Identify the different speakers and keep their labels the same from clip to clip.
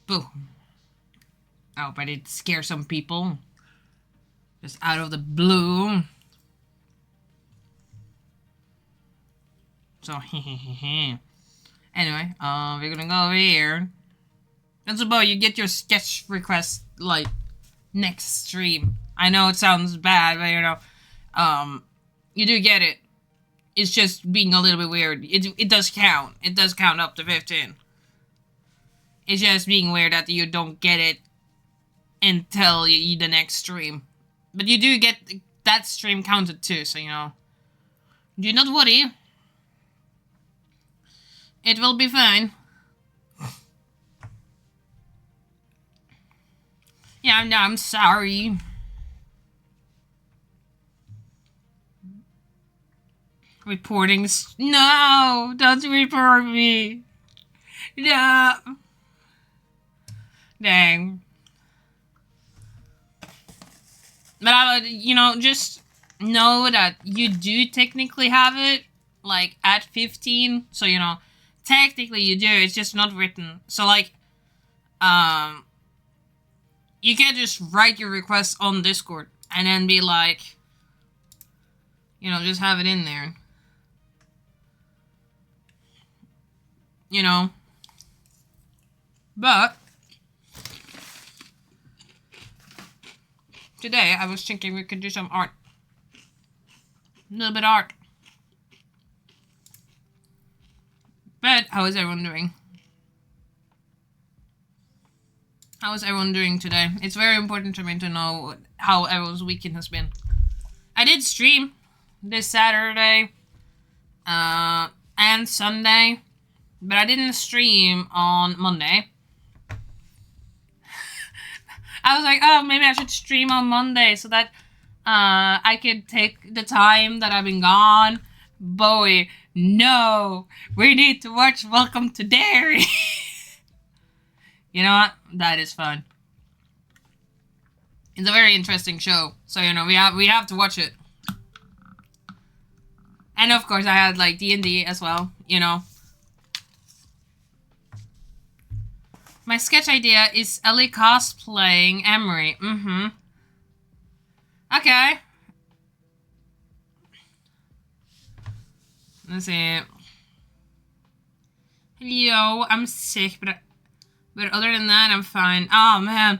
Speaker 1: Boo. Oh, but it scares some people. Just out of the blue. So, anyway, we're gonna go over here. And so, Bo, you get your sketch request, like, next stream. I know it sounds bad, but, you know, you do get it. It's just being a little bit weird. It does count. It does count up to 15. It's just being weird that you don't get it until the next stream. But you do get that stream counted too, so, you know. Do not worry. It will be fine. Yeah, I'm sorry. Reporting. No! Don't report me! No! Dang. But I would, you know, just know that you do technically have it, like, at 15. So, you know, technically you do. It's just not written. So, like, you can just write your request on Discord and then be like, you know, just have it in there. You know. But today I was thinking we could do some art. A little bit of art. But how is everyone doing? How is everyone doing today? It's very important to me to know how everyone's weekend has been. I did stream this Saturday and Sunday, but I didn't stream on Monday. I was like, oh, maybe I should stream on Monday so that I could take the time that I've been gone. Boy, no, we need to watch Welcome to Derry. You know what? That is fun. It's a very interesting show, so you know we have to watch it. And of course, I had like D&D as well. You know. My sketch idea is Ellie cosplaying Emery. Okay. Let's see. Hello, I'm sick, but other than that, I'm fine. Oh, man.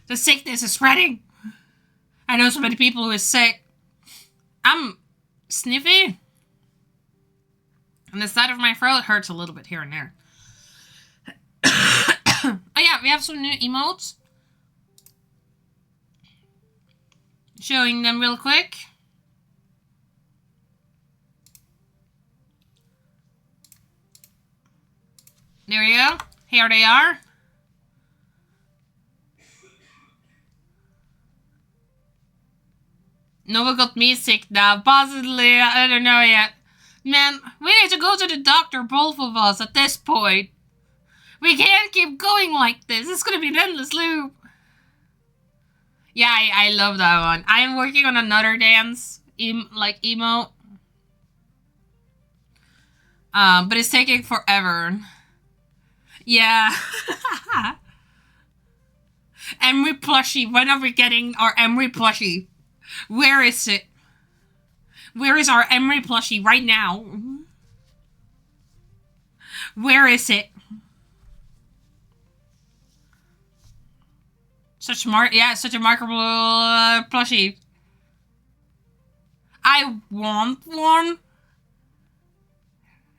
Speaker 1: The sickness is spreading. I know so many people who are sick. I'm sniffy. And the side of my throat hurts a little bit here and there. Oh, yeah, we have some new emotes. Showing them real quick. There we go. Here they are. Nova got me sick now. Possibly, I don't know yet. Man, we need to go to the doctor, both of us, at this point. We can't keep going like this. It's gonna be an endless loop. Yeah, I love that one. I'm working on another dance, like emote. But it's taking forever. Yeah. Emery plushie. When are we getting our Emery plushie? Where is it? Where is our Emery plushie right now? Where is it? Such a remarkable plushie. I want one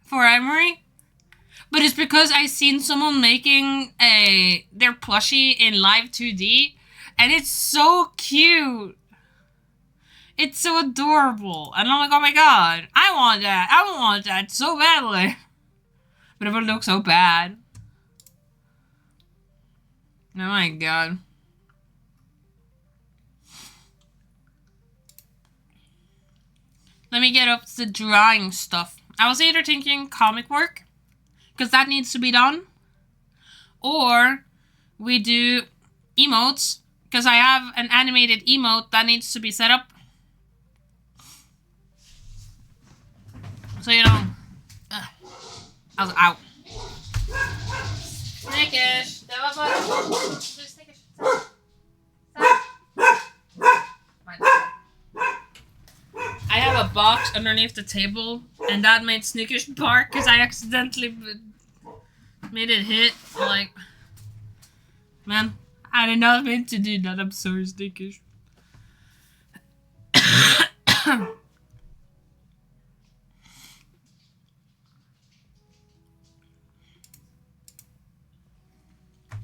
Speaker 1: for Emery, but it's because I seen someone making their plushie in live 2D, and it's so cute. It's so adorable, and I'm like, oh my god, I want that. I want that so badly, but it would look so bad. Oh my god. Let me get up the drawing stuff. I was either thinking comic work, because that needs to be done, or we do emotes, because I have an animated emote that needs to be set up. So, you know, I was out. Snickish! Det var bara... Du, Snickish. I have a box underneath the table, and that made Snickish bark because I accidentally made it hit. Like, man, I did not mean to do that. I'm sorry, Snickish.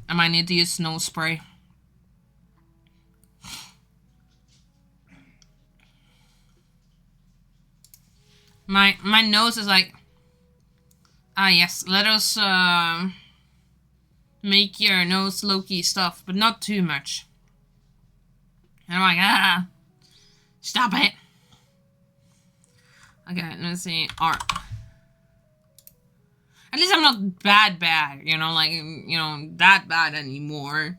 Speaker 1: I might need to use snow spray. My nose is like, ah yes, let us make your nose low-key stuff, but not too much. And I'm like, ah, stop it. Okay, let's see, art. At least I'm not bad, you know, like, you know, that bad anymore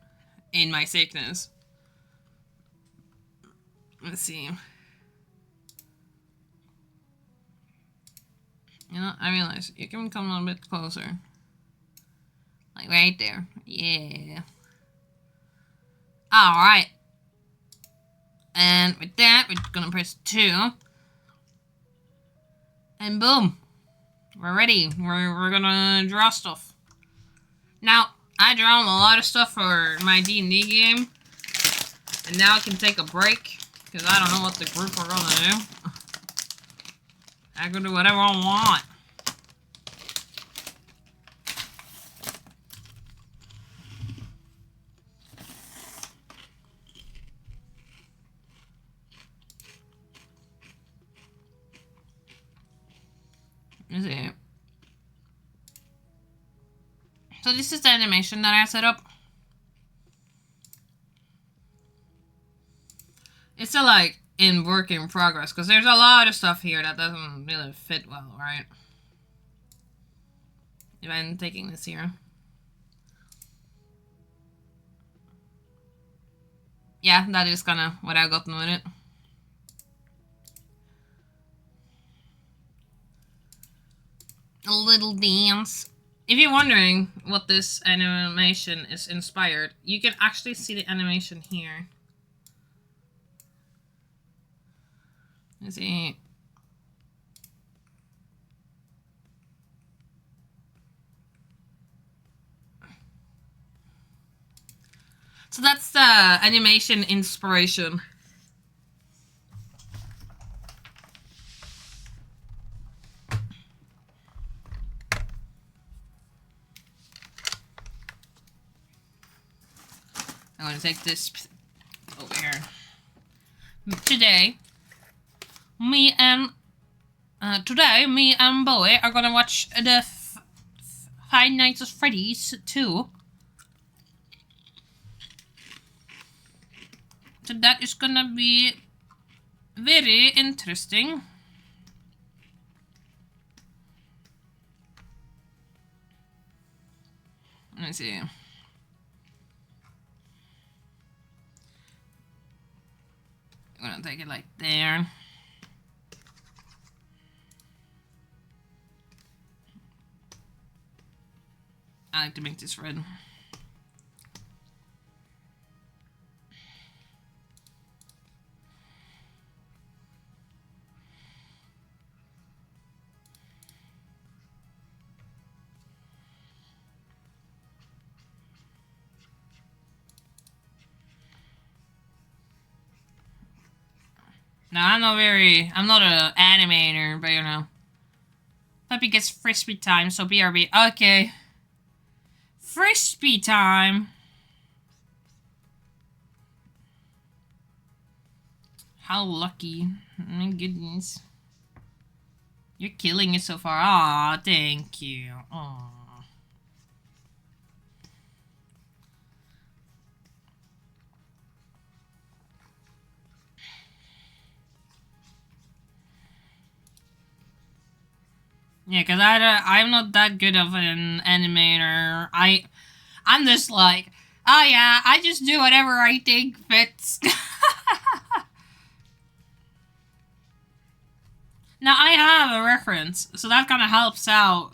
Speaker 1: in my sickness. Let's see. You know, I realize you can come a little bit closer. Like right there. Yeah. Alright. And with that, we're gonna press 2. And boom. We're ready. We're gonna draw stuff. Now, I draw a lot of stuff for my D&D game. And now I can take a break. Because I don't know what the group are gonna do. I can do whatever I want. Is it? So this is the animation that I set up. It's still like in work in progress because there's a lot of stuff here that doesn't really fit well, right? If I'm taking this here. Yeah, that is kind of what I've gotten with it. A little dance. If you're wondering what this animation is inspired, you can actually see the animation here. Let's see. So that's the animation inspiration. I'm gonna take this over here. Today, me and Bowie are gonna watch the Five Nights at Freddy's 2. So that is gonna be very interesting. Let's see. I'm gonna take it like there. I like to make this red. Now, I'm not an animator, but you know. Puppy gets frisbee time, so BRB. Okay. Frisbee time. How lucky. My goodness. You're killing it so far. Aw, thank you. Aw. Yeah, because I'm not that good of an animator. I'm just like, oh yeah, I just do whatever I think fits. Now, I have a reference, so that kind of helps out.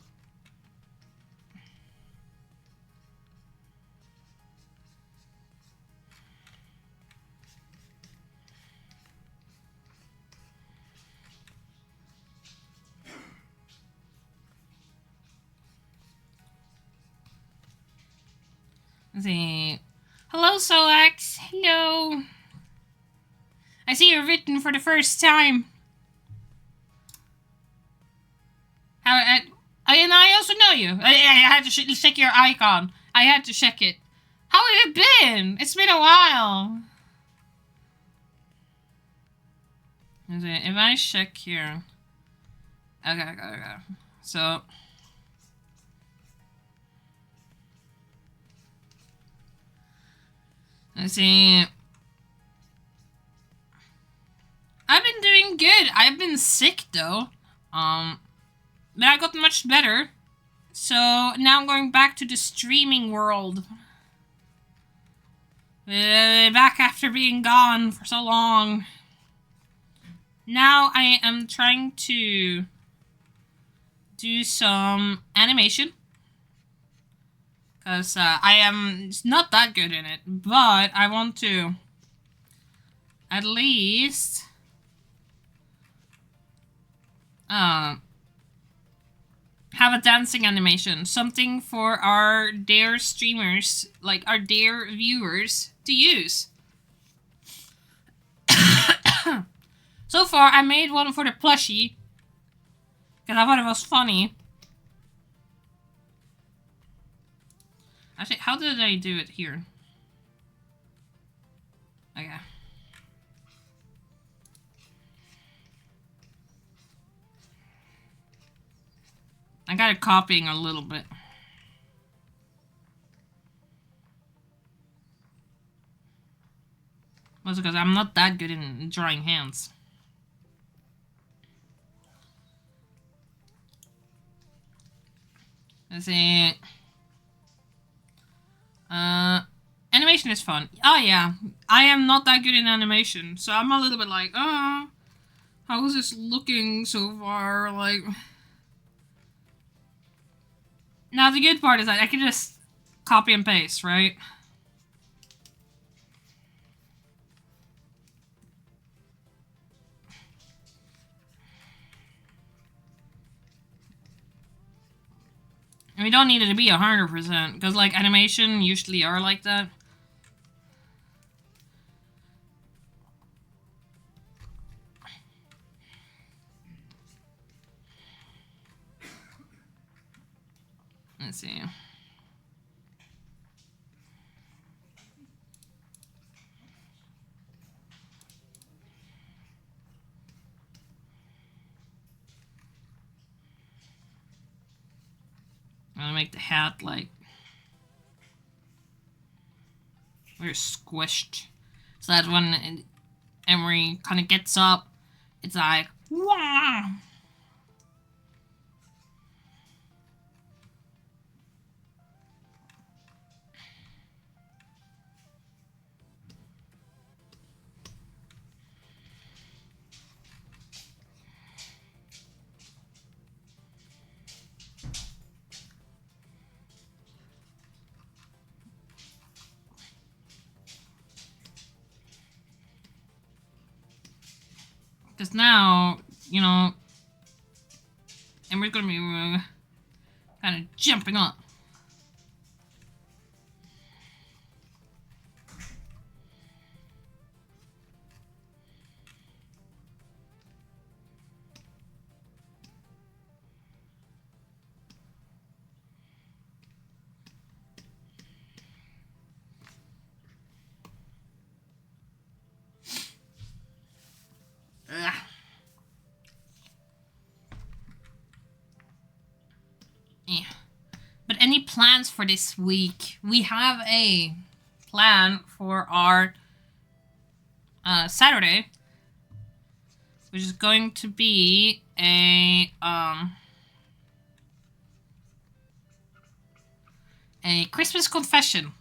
Speaker 1: Let's see. Hello, Solax. Hello. I see you're written for the first time. And I also know you. I had to check your icon. I had to check it. How have you been? It's been a while. Let's see. If I check here. Okay. So. Let's see. I've been doing good. I've been sick though. But I got much better. So now I'm going back to the streaming world. Back after being gone for so long. Now I am trying to do some animation. Because I am not that good in it. But I want to at least have a dancing animation. Something for our dear streamers, like our dear viewers, to use. So far, I made one for the plushie. Because I thought it was funny. Actually, how did I do it here? Okay. I got it copying a little bit. Also because I'm not that good in drawing hands. Let's see. Animation is fun. Oh yeah, I am not that good in animation, so I'm a little bit like, how is this looking so far? Like, now the good part is that I can just copy and paste, right? And we don't need it to be 100%, because like animation usually are like that. Let's see. I'm gonna make the hat like very squished, so that when Emery kind of gets up, it's like wah. Because now, you know, Emery's gonna be kind of jumping up. Ugh. Yeah. But any plans for this week? We have a plan for our Saturday, which is going to be a Christmas confession.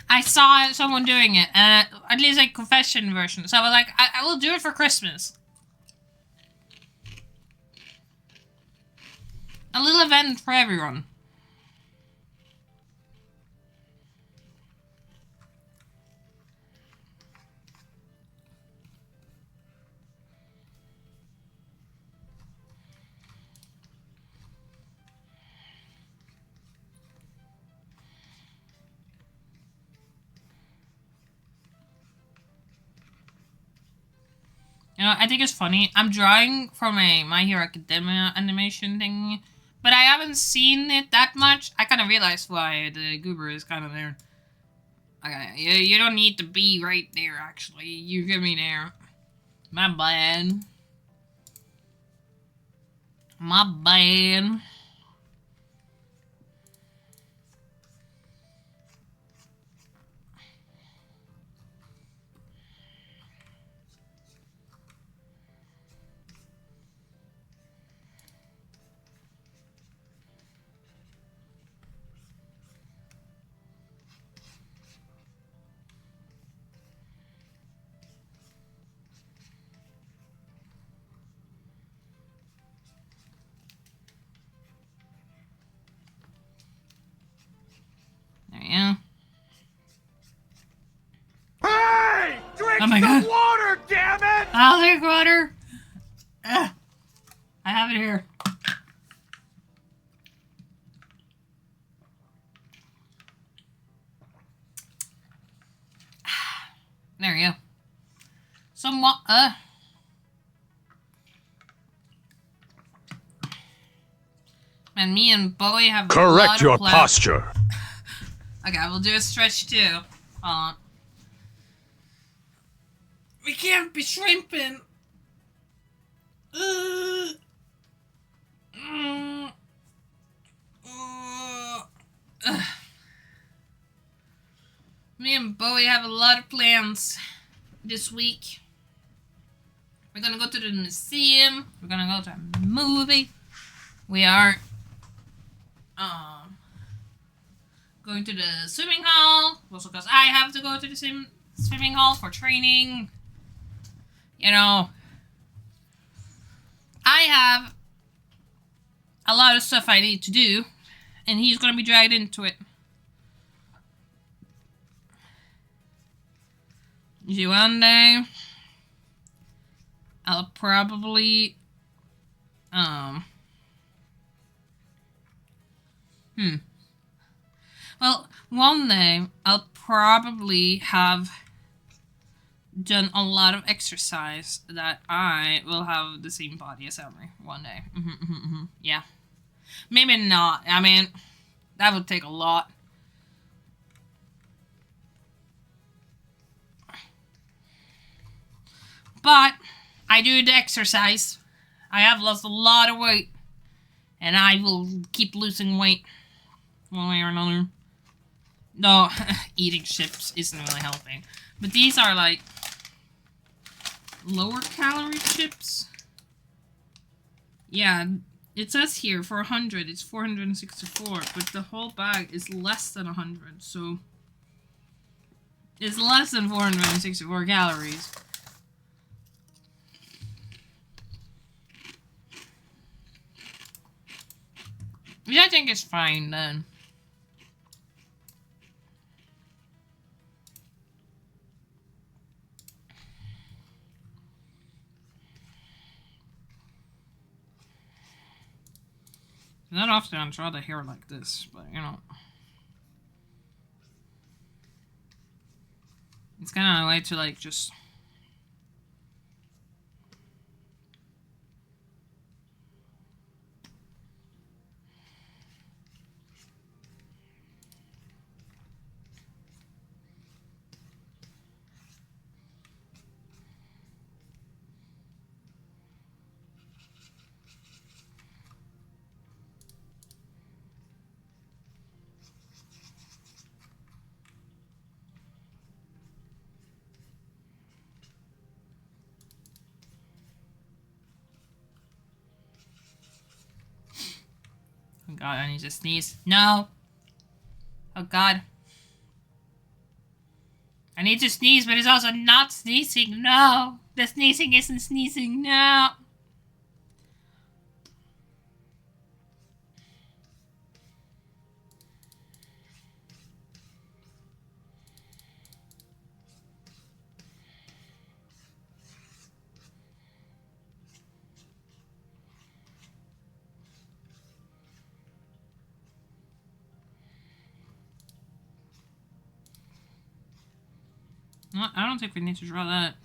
Speaker 1: I saw someone doing it, at least a confession version. So I was like, I will do it for Christmas. A little event for everyone. You know, I think it's funny. I'm drawing from a My Hero Academia animation thing, but I haven't seen it that much. I kind of realized why the goober is kind of there. Okay, you don't need to be right there, actually. You get me there. My bad. My bad. There you go.
Speaker 2: Hey! Drink
Speaker 1: Oh my
Speaker 2: some
Speaker 1: God.
Speaker 2: water, damn it!
Speaker 1: I'll drink water. I have it here. There you go. Some And me and Bowie have
Speaker 2: Correct your
Speaker 1: plans.
Speaker 2: posture.
Speaker 1: Okay, we'll do a stretch too. Hold on. We can't be shrimping. Me and Bowie have a lot of plans this week. We're gonna go to the museum. We're gonna go to a movie. We are going to the swimming hall. Also because I have to go to the swimming hall for training. You know, I have a lot of stuff I need to do, and he's gonna be dragged into it. One day, I'll probably, well, one day, I'll probably have done a lot of exercise that I will have the same body as Emery one day. Yeah. Maybe not. I mean, that would take a lot. But I do the exercise. I have lost a lot of weight. And I will keep losing weight one way or another. No, eating chips isn't really helping. But these are like lower calorie chips. Yeah, it says here for 100 it's 464, but the whole bag is less than 100, so it's less than 464 calories. Which I think is fine then. Not often I draw the hair like this, but you know. It's kind of a way to like just... Oh god, I need to sneeze. No! Oh god. I need to sneeze, but it's also not sneezing. No! The sneezing isn't sneezing. No! No, I don't think we need to draw that.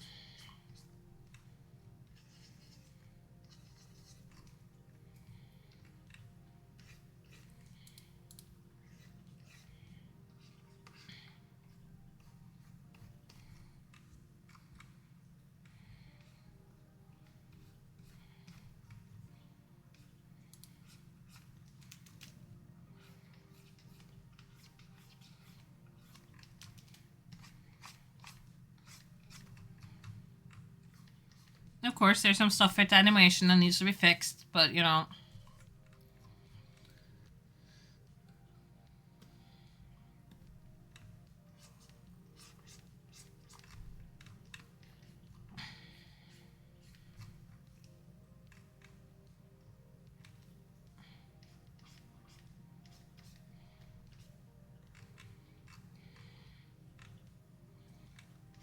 Speaker 1: Of course, there's some stuff with the animation that needs to be fixed, but you know.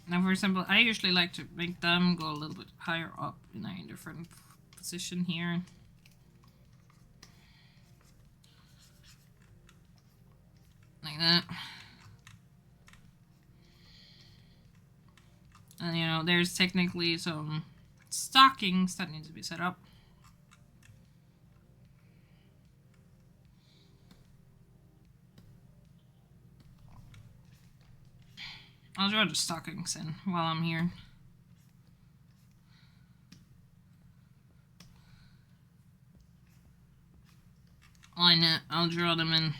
Speaker 1: Now, for example, I usually like to make them go a little bit higher up in a different position here. Like that. And, you know, there's technically some stockings that need to be set up. I'll draw the stockings in while I'm here. Why not? I'll draw them in.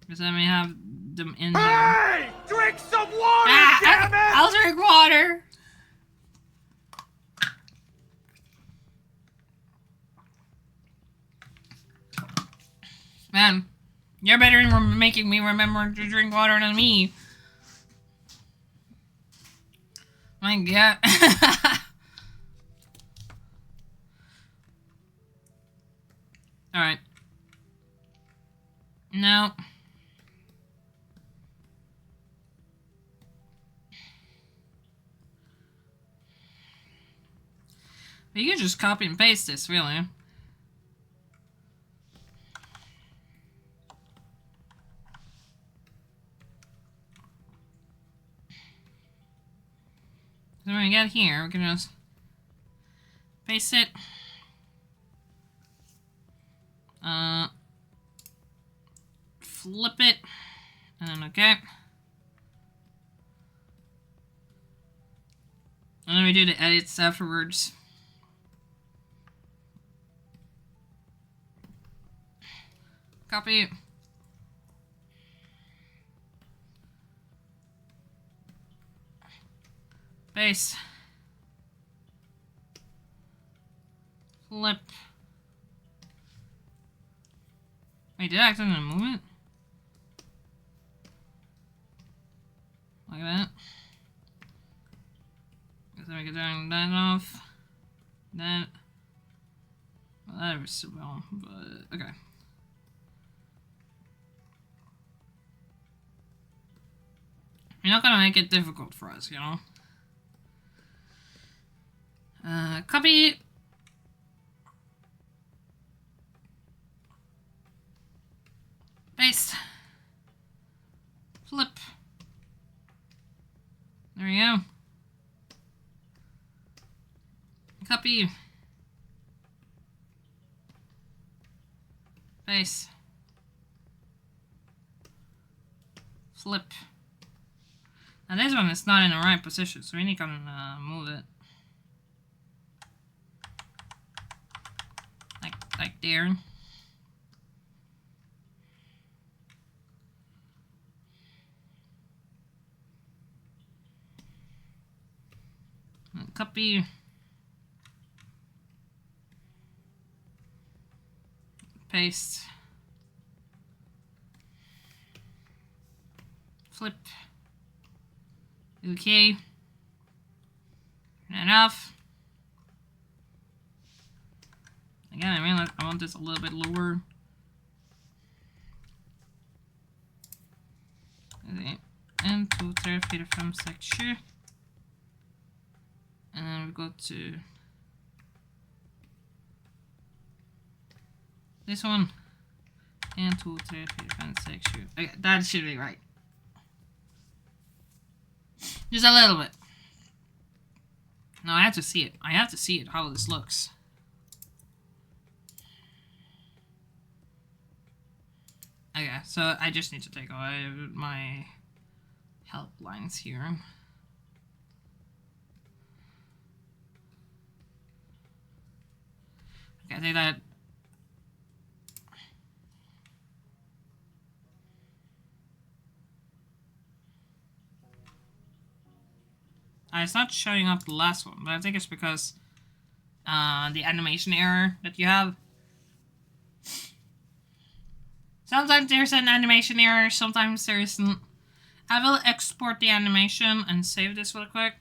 Speaker 1: Because I may have them in there.
Speaker 2: Hey! Drink some water, damn it!
Speaker 1: I'll drink water! Man, you're better in making me remember to drink water than me. My God. Alright. Now. You can just copy and paste this, really. So when we get here, we can just paste it. Flip it. And then okay. And then we do the edits afterwards. Copy. Paste. Flip. Wait, did I accidentally move it? Like that. Guess I can turn that off. That. Well, that was so well, but okay. You're not gonna make it difficult for us, you know? Copy. Paste. Flip. There we go. Copy. Paste. Flip. Now this one is not in the right position, so we need to move it. Like there. And copy. Paste. Flip. Okay. Turn it off. Again, I mean, I want this a little bit lower. Okay. And to 35 section. And then we go to this one. And 2, 3, 4, 5, 6. Okay, that should be right. Just a little bit. No, I have to see it. I have to see it, how this looks. Okay, so I just need to take away my help lines here. Okay, I think that. It's not showing up the last one, but I think it's because the animation error that you have. Sometimes there's an animation error, sometimes there isn't. I will export the animation and save this real quick.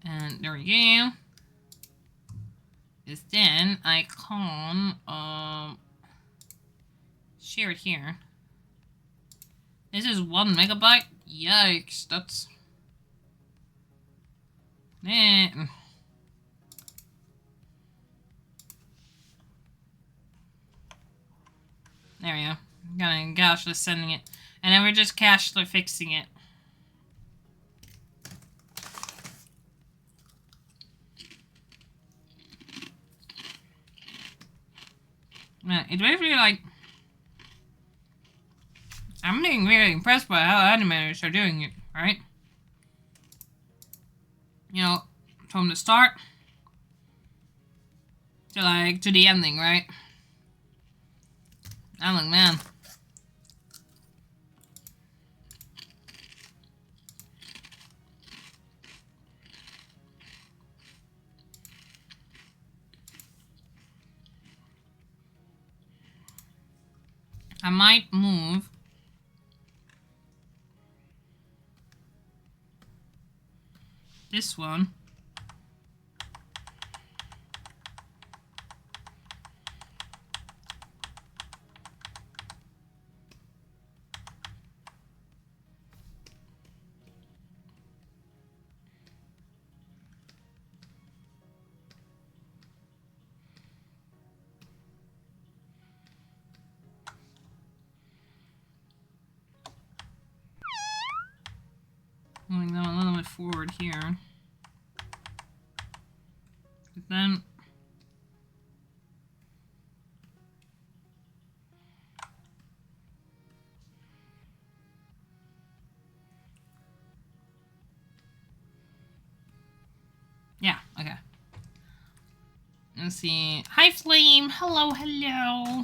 Speaker 1: And there we go. Is then I can share it here. This is 1 megabyte. Yikes, that's man. There we go. Gonna cashless sending it, and then we're just cashless fixing it. Man, it's basically like I'm being really impressed by how animators are doing it, right? You know, from the start to like to the ending, right? I'm like, man. I might move this one. Moving them a little bit forward here. But then yeah, okay. Let's see. Hi Flame! Hello, hello!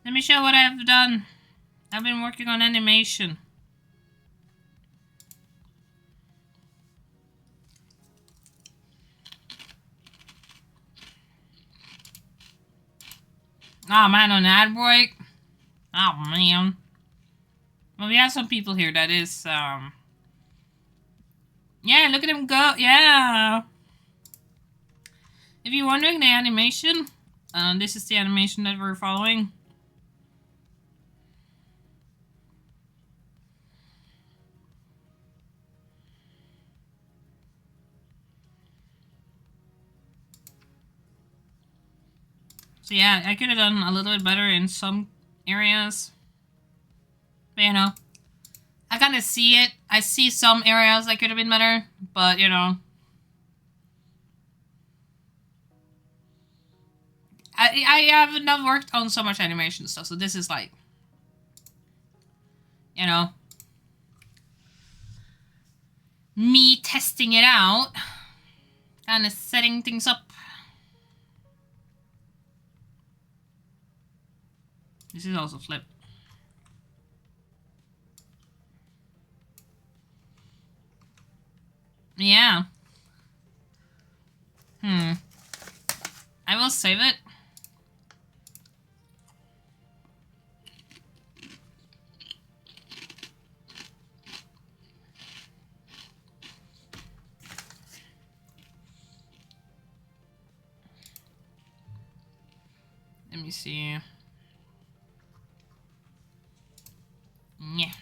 Speaker 1: Let me show what I've done. I've been working on animation. Oh man, on ad break? Oh man. Well, we have some people here that is, yeah, look at him go, yeah! If you're wondering the animation, this is the animation that we're following. So yeah, I could have done a little bit better in some areas. But you know, I kind of see it. I see some areas that could have been better, but you know. I have not worked on so much animation stuff, so this is like, you know, me testing it out, kind of setting things up. This is also flipped. Yeah. I will save it. Let me see. Yeah.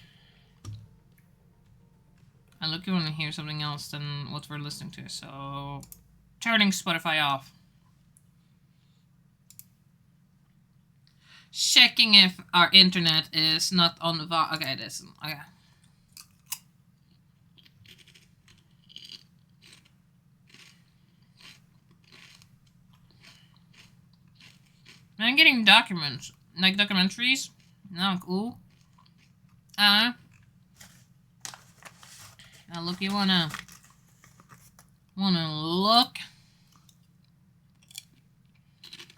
Speaker 1: I look, you want to hear something else than what we're listening to, so turning Spotify off. Checking if our internet is not on the VOD. Okay, it isn't. Okay. I'm getting documents, like documentaries. No, cool. Now look, you wanna look.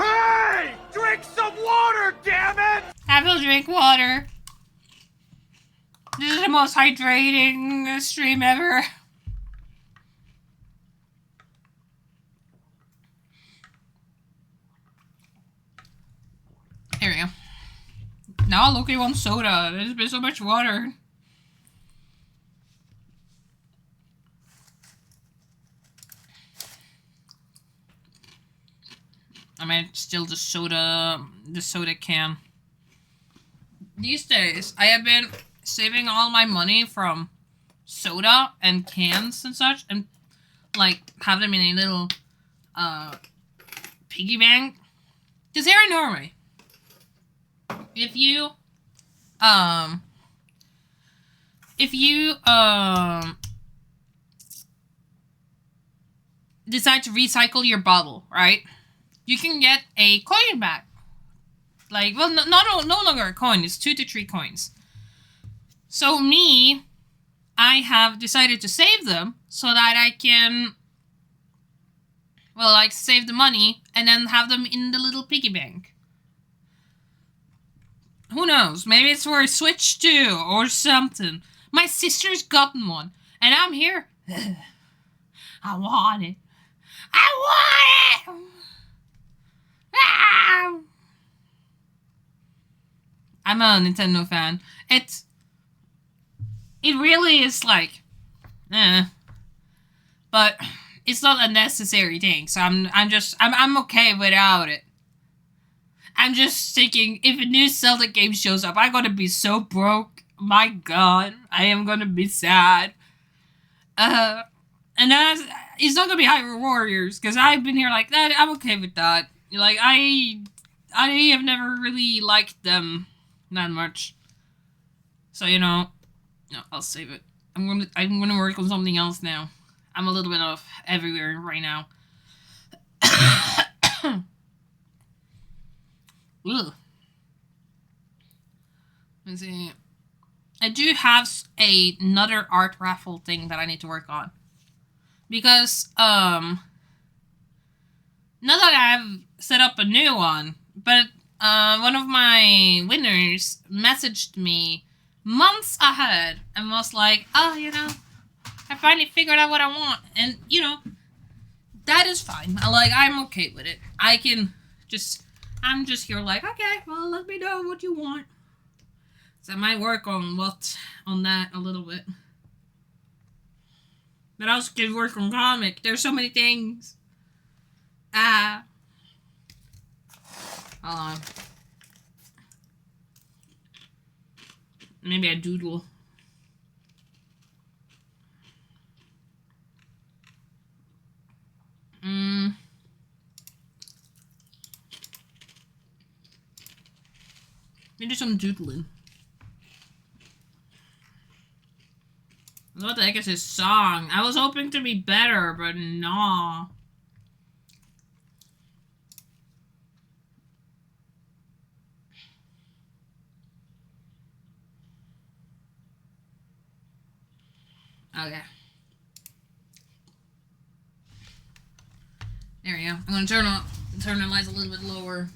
Speaker 2: Hey! Drink some water, damn it!
Speaker 1: I will drink water. This is the most hydrating stream ever. Here we go. Now look, you want soda. There's been so much water. I might steal the soda can. These days, I have been saving all my money from soda and cans and such, and like have them in a little piggy bank. Cause here in Norway, if you decide to recycle your bottle, right? You can get a coin back. Like, well, no longer a coin. It's 2 to 3 coins. So me, I have decided to save them so that I can, well, like, save the money and then have them in the little piggy bank. Who knows? Maybe it's for a Switch 2 or something. My sister's gotten one, and I'm here. I want it. I want it! Ah! I'm a Nintendo fan. It really is like, but it's not a necessary thing. So I'm okay without it. I'm just thinking, if a new Zelda game shows up, I'm gonna be so broke. My God, I am gonna be sad. And then it's not gonna be Hyrule Warriors, because I've been here like that. I'm okay with that. Like, I have never really liked them that much. So, you know, no, I'll save it. I'm gonna work on something else now. I'm a little bit off everywhere right now. Ugh. Let's see. I do have another art raffle thing that I need to work on. Because, not that I've set up a new one, but one of my winners messaged me months ahead and was like, oh, you know, I finally figured out what I want. And, you know, that is fine. I'm okay with it. I'm just here like, okay, well, let me know what you want. So I might work on that a little bit. But I also could work on comic. There's so many things. Hold on. Maybe I doodle. Maybe some doodling. What the heck is his song? I was hoping to be better, but no. Okay. There we go. I'm gonna turn the lights a little bit lower.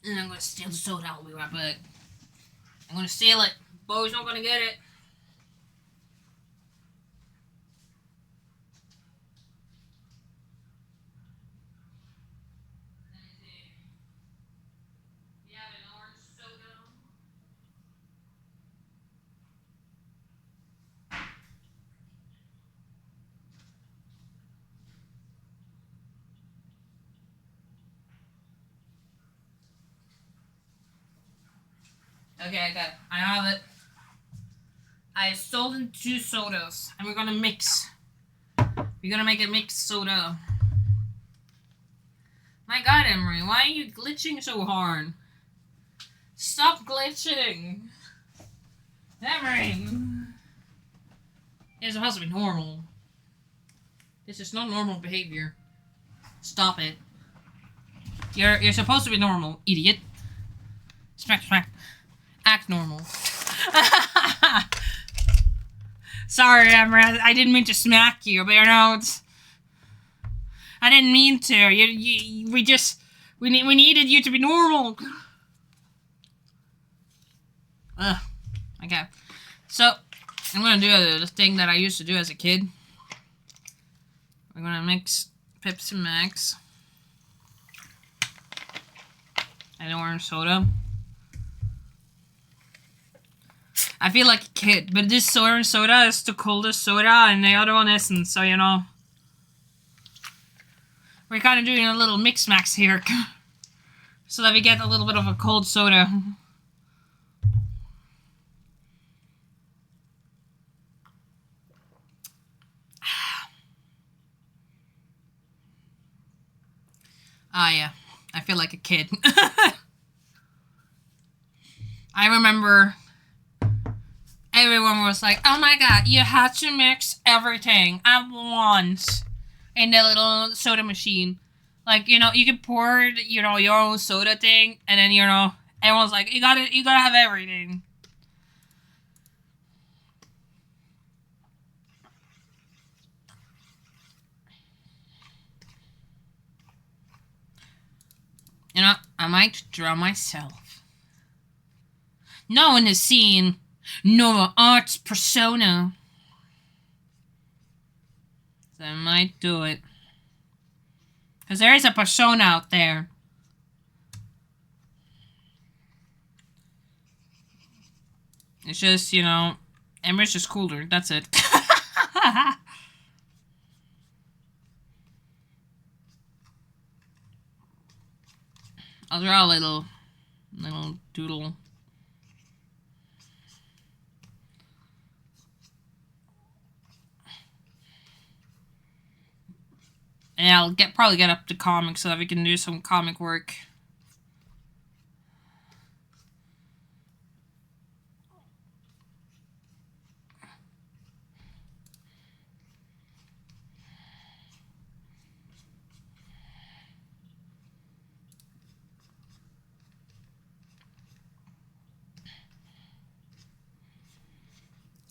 Speaker 1: And I'm gonna steal the soda. I'll be right back. I'm gonna steal it. Bo's not gonna get it. Okay, okay. I have it. I have stolen 2 sodas, and we're gonna mix. We're gonna make a mixed soda. My God, Emery, why are you glitching so hard? Stop glitching! Emery! It's supposed to be normal. This is not normal behavior. Stop it. You're supposed to be normal, idiot. Smack, smack. Act normal. Sorry, Emma. I didn't mean to smack you, but you know, I didn't mean to. We needed you to be normal. Ugh. Okay. So, I'm gonna do the thing that I used to do as a kid. We're gonna mix Pepsi Max and orange soda. I feel like a kid, but this orange soda is the coldest soda and the other one isn't, so you know. We're kind of doing a little mix max here. So that we get a little bit of a cold soda. Ah, yeah. I feel like a kid. I remember everyone was like, oh my god, you had to mix everything at once in the little soda machine. Like, you know, you could pour, you know, your own soda thing, and then, you know, everyone's like, you gotta have everything. You know, I might draw myself. No one has seen Noova-Art's persona. So I might do it. Because there is a persona out there. It's just, you know, Emmer's just cooler. That's it. I'll draw a little doodle. And I'll probably get up to comics so that we can do some comic work.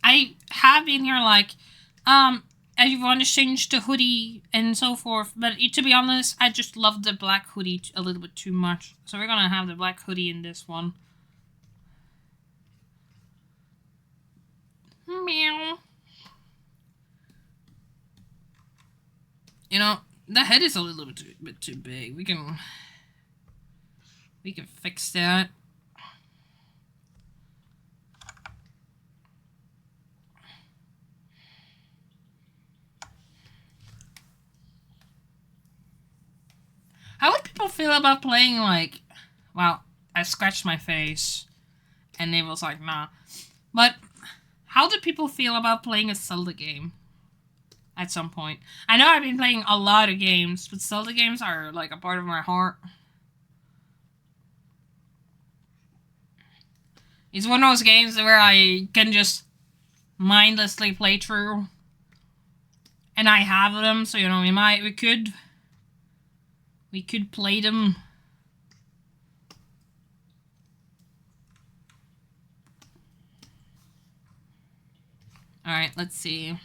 Speaker 1: I have in here like, I want to change the hoodie and so forth, but to be honest, I just love the black hoodie a little bit too much. So we're gonna have the black hoodie in this one. Meow. You know, the head is a little bit too big. We can fix that. How would people feel about playing, like... Well, I scratched my face, and it was like, nah. But, how do people feel about playing a Zelda game? At some point. I know I've been playing a lot of games, but Zelda games are, like, a part of my heart. It's one of those games where I can just mindlessly play through. And I have them, so, you know, we could play them. Alright, let's see.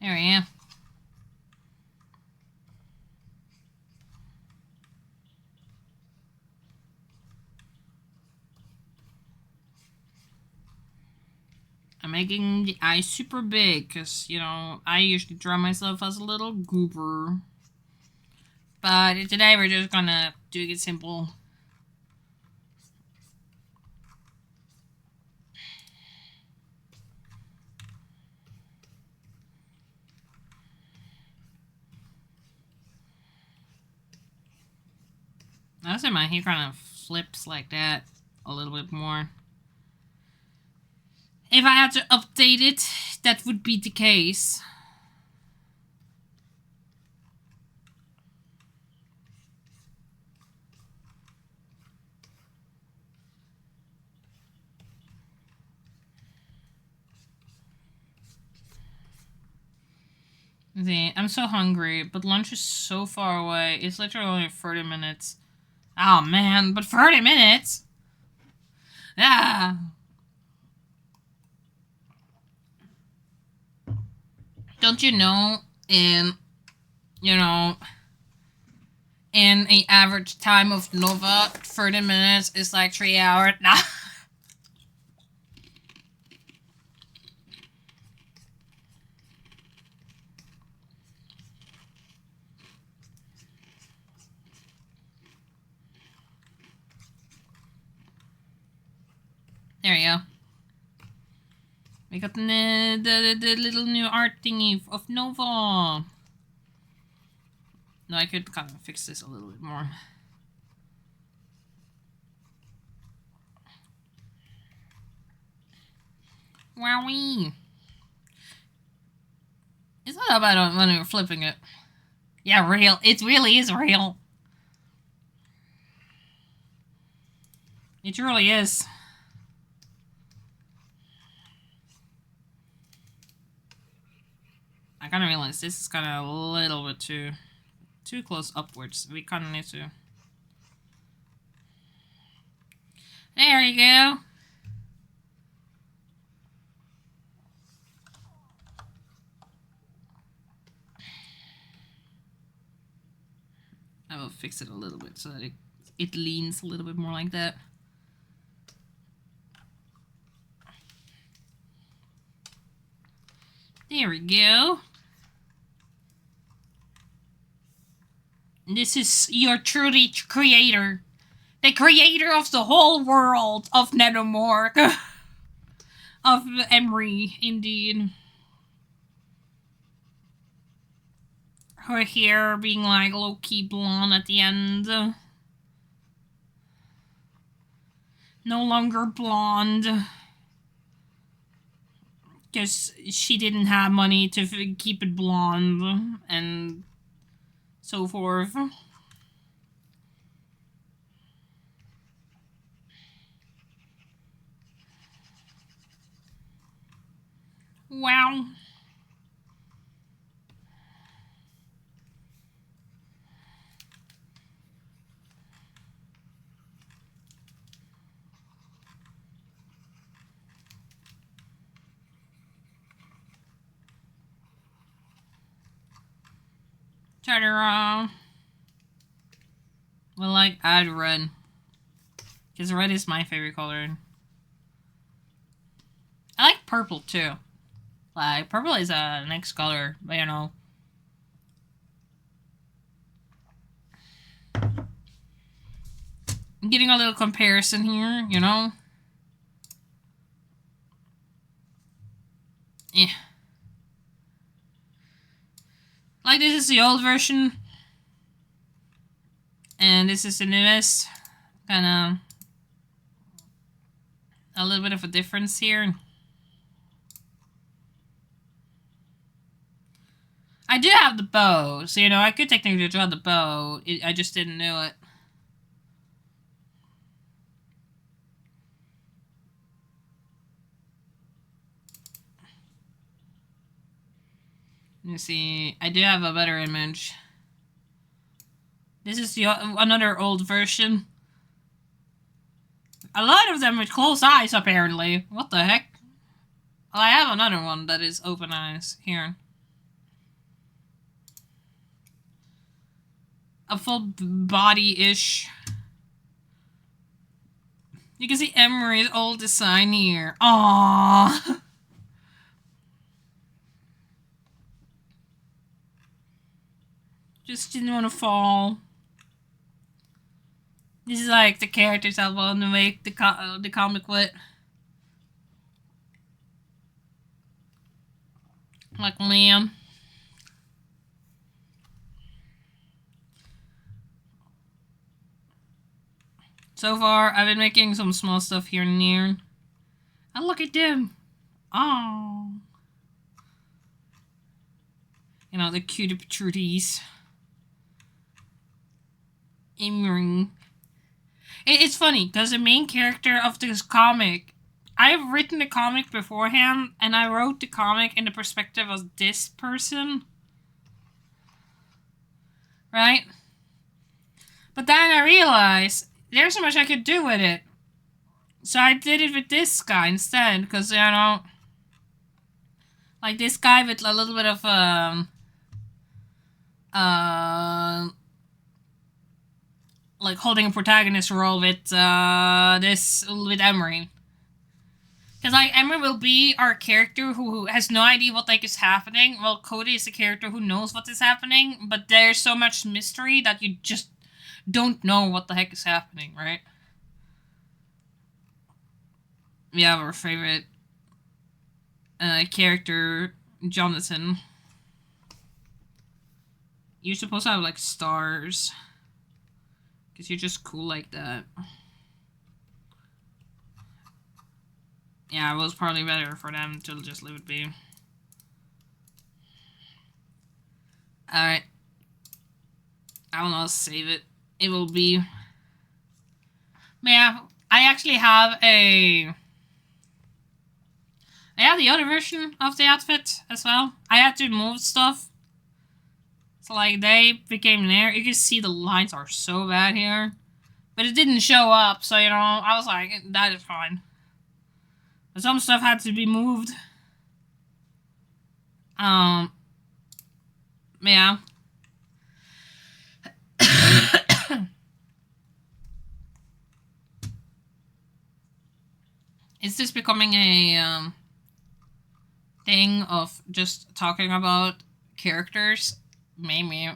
Speaker 1: There I am. making the eyes super big because, you know, I usually draw myself as a little goober. But today we're just gonna do it simple. I say my hair kind of flips like that a little bit more. If I had to update it, that would be the case. See, I'm so hungry, but lunch is so far away. It's literally only 30 minutes. Oh man, but 30 minutes? Ah! Don't you know, in an average time of Nova, 30 minutes is like 3 hours? Nah. There we go. We got the little new art thingy of Nova. No, I could kind of fix this a little bit more. Wowee. It's not that bad when you're flipping it. Yeah, real. It really is real. It really is. I kind of realize this is kind of a little bit too close upwards. We kind of need to. There you go. I will fix it a little bit so that it leans a little bit more like that. There we go. This is your truly creator. The creator of the whole world of Nenomorg. Of Emery, indeed. Her hair being like low-key blonde at the end. No longer blonde. Because she didn't have money to keep it blonde. And so forth. Wow. Ta-da! Well, like, add red. Because red is my favorite color. I like purple, too. Like, purple is a next color, but you know. I'm getting a little comparison here, you know. Yeah. Like, this is the old version. And this is the newest. Kind of a little bit of a difference here. I do have the bow, so, you know, I could technically draw the bow. I just didn't know it. Let me see. I do have a better image. This is another old version. A lot of them with closed eyes, apparently. What the heck? Well, I have another one that is open eyes. Here. A full body-ish. You can see Emery's old design here. Aww. Just didn't want to fall. This is like the characters I want to make the comic with. Like Liam. So far, I've been making some small stuff here and there. And look at them. Oh. You know, the cute patooties. It's funny, because the main character of this comic, I've written the comic beforehand, and I wrote the comic in the perspective of this person. Right? But then I realized there's so much I could do with it. So I did it with this guy instead, because, you know, like this guy with a little bit of, like holding a protagonist role with, with Emery. Because, like, Emery will be our character who has no idea what, like, is happening. Well, Cody is the character who knows what is happening, but there's so much mystery that you just don't know what the heck is happening, right? We have our favorite character, Jonathan. You're supposed to have, like, stars. Because you're just cool like that. Yeah, it was probably better for them to just leave it be. Alright. I will not save it. It will be... Yeah, I actually have a... I have the other version of the outfit as well. I had to move stuff. So, like, they became there. You can see the lines are so bad here. But it didn't show up, so, you know, I was like, that is fine. But some stuff had to be moved. Yeah. Is this becoming a, thing of just talking about characters? Maybe.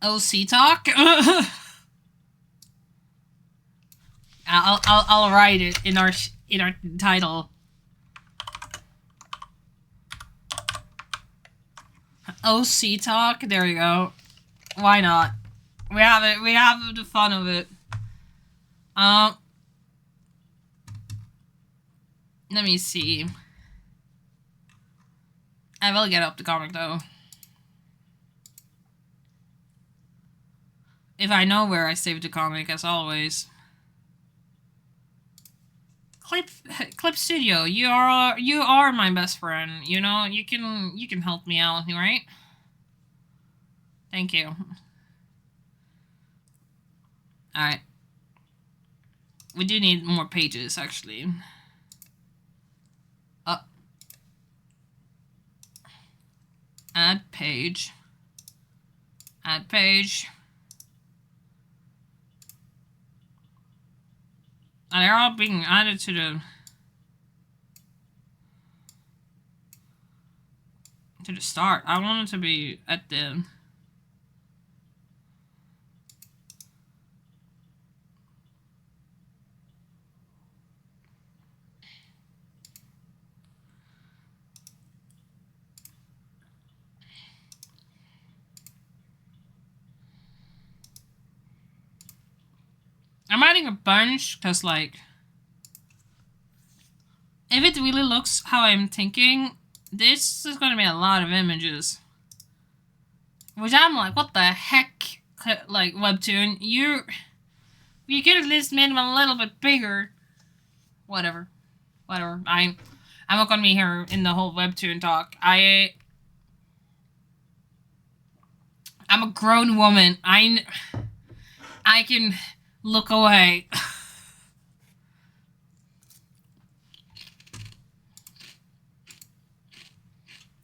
Speaker 1: OC talk? I'll write it in our title. OC talk. There we go. Why not? We have it. We have the fun of it. Let me see. I will get up the comic though. If I know where I saved the comic, as always. Clip Studio, you are my best friend. You know, you can help me out, right? Thank you. Alright. We do need more pages, actually. Add page. Add page. And they're all being added to the start. I want it to be at the... I'm adding a bunch, because, like, if it really looks how I'm thinking, this is going to be a lot of images. Which I'm like, what the heck, like, Webtoon, you could at least made them a little bit bigger. Whatever. I'm not going to be here in the whole Webtoon talk. I'm a grown woman. I can... look away.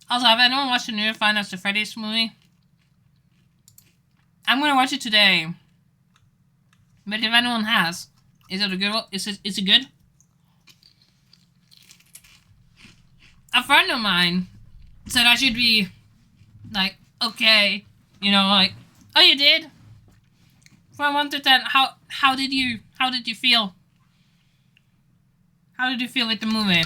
Speaker 1: Also, have anyone watched the new Five Nights at Freddy's movie? I'm gonna watch it today. But if anyone has, is it a good one? Is it good? A friend of mine said I should be Like, okay, you know, like, oh, you did? From 1 to 10, how did you feel? How did you feel with the movie?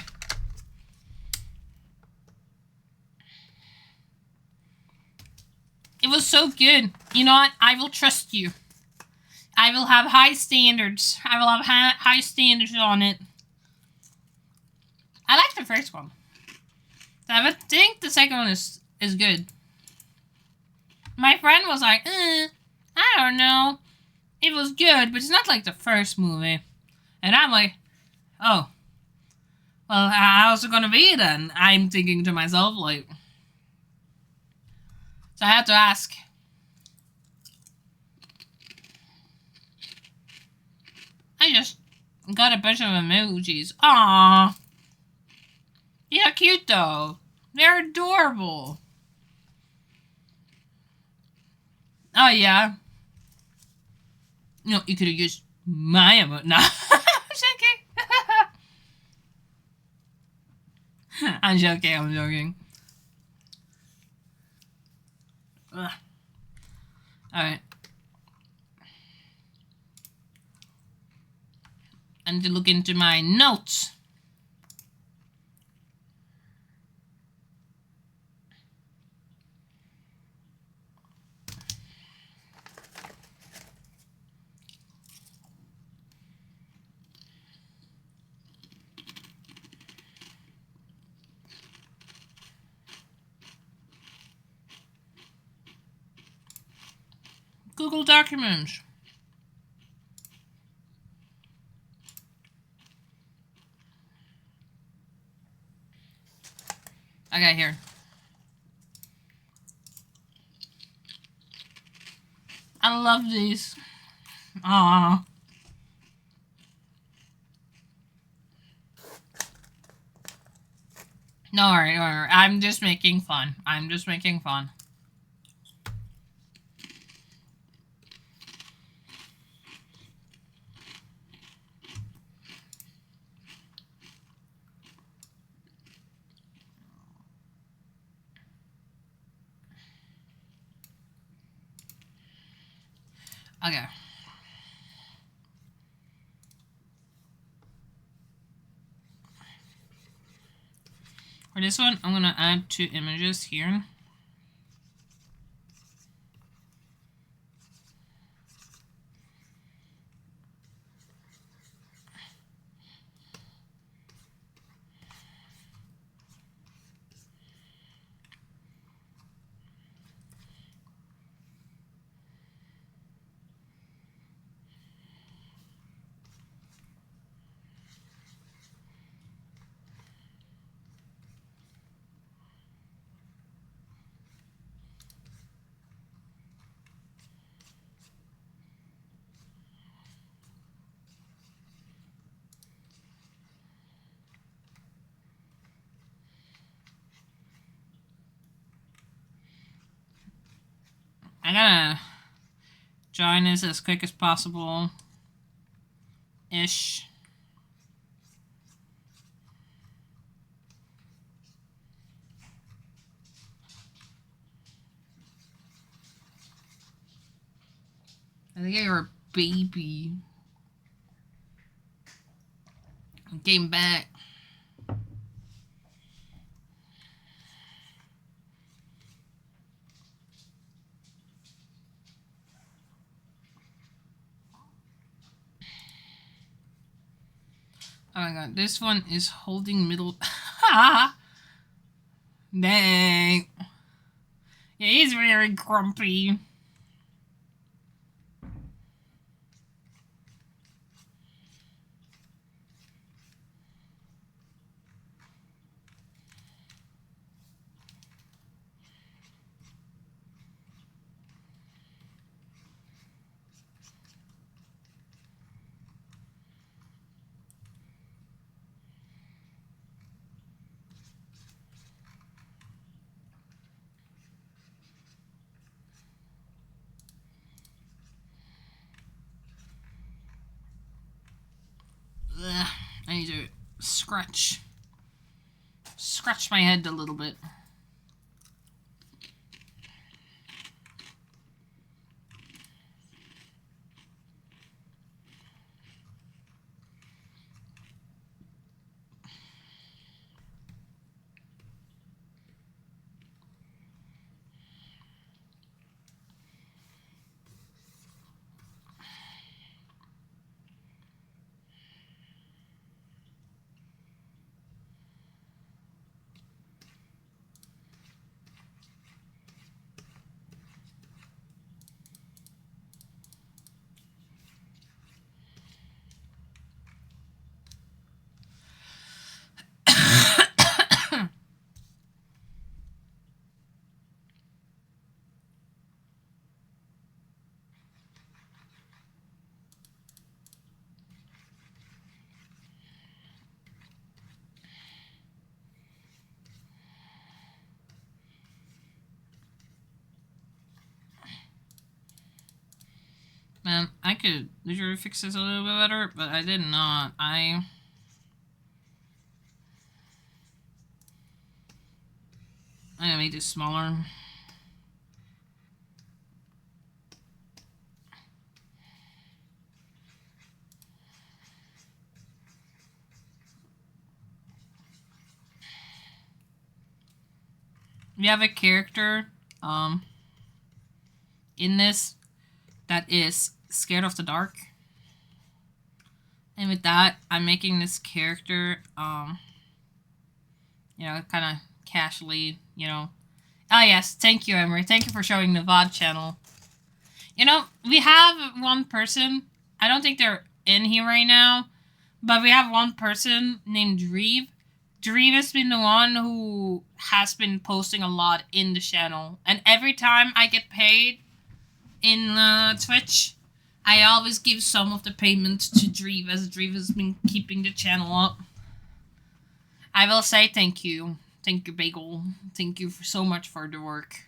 Speaker 1: It was so good. You know what? I will trust you. I will have high standards. I will have high standards on it. I like the first one. I think the second one is good. My friend was like, I don't know. It was good, but it's not like the first movie. And I'm like, oh. Well, how's it gonna be then? I'm thinking to myself, like... So I had to ask. I just got a bunch of emojis. Aww. Yeah, cute though. They're adorable. Oh yeah. No, you could have used my emote. No, I'm joking. I'm joking. I'm joking. Ugh. All right. I need to look into my notes. Google Documents. Okay, here. I love these. Aww. No worry, no worry. I'm just making fun. I'm just making fun. Okay. For this one, I'm gonna add 2 images here. I gotta join this as quick as possible. Ish. I think you're a baby. I came back. Oh my god, this one is holding middle. Dang. Yeah, he's very grumpy. Ugh, I need to scratch my head a little bit. I could literally fix this a little bit better, but I did not. I'm gonna make this smaller. We have a character, in this that is scared of the dark. And with that, I'm making this character, you know, kind of casually, you know. Ah, yes, thank you, Emery. Thank you for showing the VOD channel. You know, we have one person. I don't think they're in here right now, but we have one person named Dreeve. Dreeve has been the one who has been posting a lot in the channel. And every time I get paid in Twitch, I always give some of the payment to Dreeve, as Dreeve has been keeping the channel up. I will say thank you. Thank you, Bagel. Thank you so much for the work.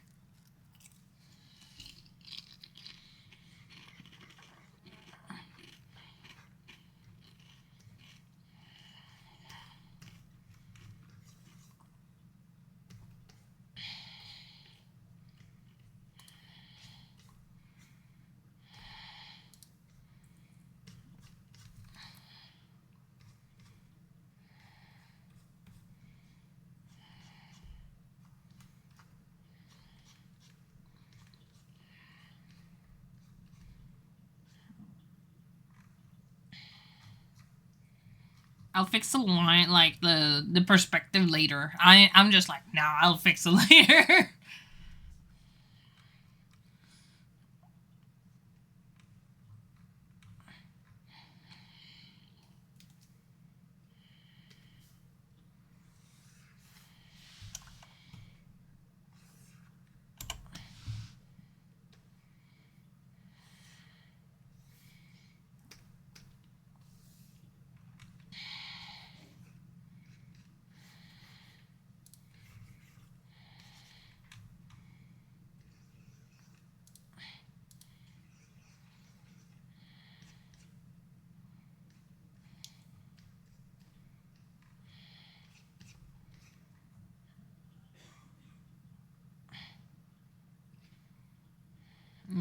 Speaker 1: I'll fix the line, like, the perspective later. I'm just like, nah, I'll fix it later.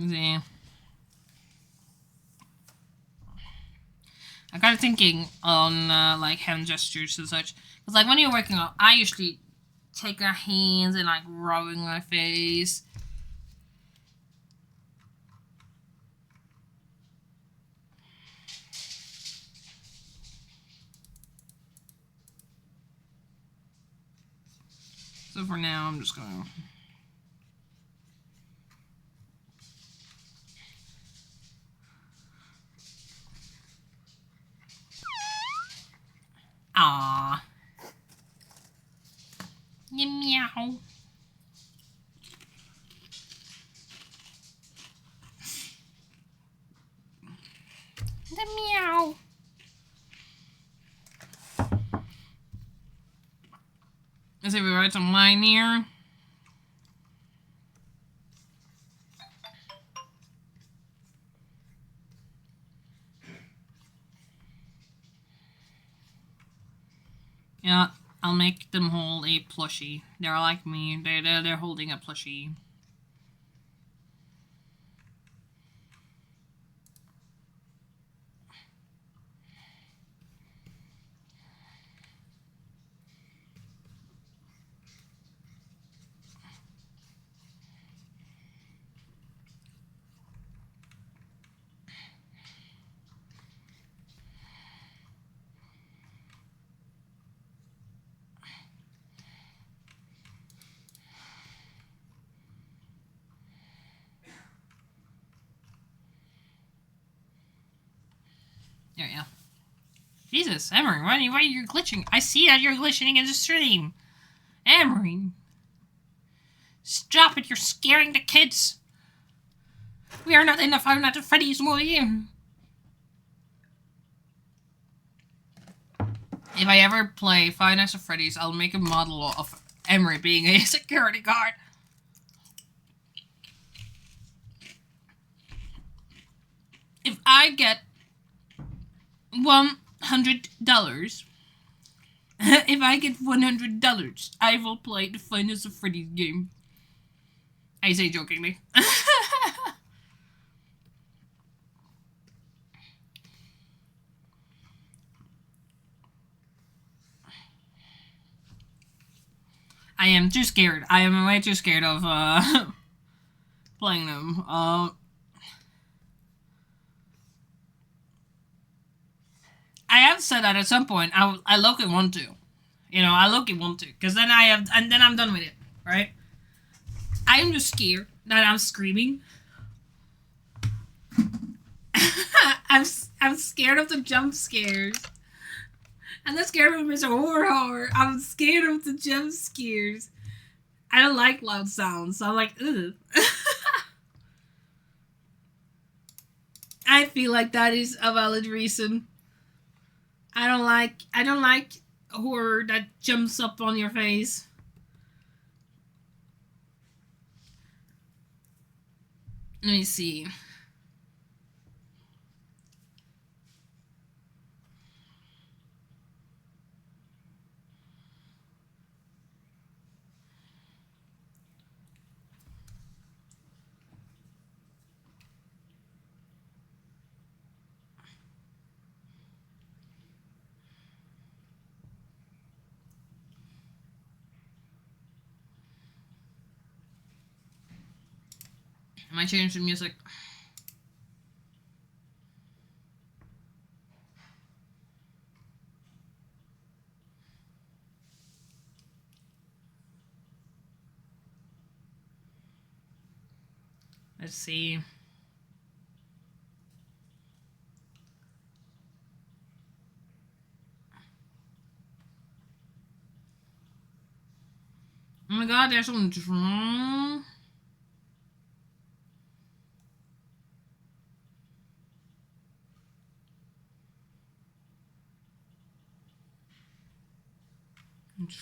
Speaker 1: See. I'm kind of thinking on, like, hand gestures and such. Because, like, when you're working out, I usually take my hands and, like, rubbing my face. So for now, I'm just gonna... Aww. Meow. The meow. Let's see if we write some line here. Yeah, I'll make them hold a plushie. They're like me. They're holding a plushie. There we go. Jesus, Emery, why are you glitching? I see that you're glitching in the stream. Emery. Stop it, you're scaring the kids. We are not in the Five Nights at Freddy's movie. If I ever play Five Nights at Freddy's, I'll make a model of Emery being a security guard. If I get $100, if I get $100, I will play the Five Nights at Freddy's game. I say jokingly. I am too scared. I am way too scared of playing them. I have said that at some point. I low-key want to. You know, I low-key want to, because then then I'm done with it, right? I am just scared that I'm screaming. I'm scared of the jump scares. I'm not scared of Mr. Horror. I'm scared of the jump scares. I don't like loud sounds, so I'm like, ugh. I feel like that is a valid reason. I don't like horror that jumps up on your face. Let me see. Am I changing the music? Let's see. Oh my god, there's some drum.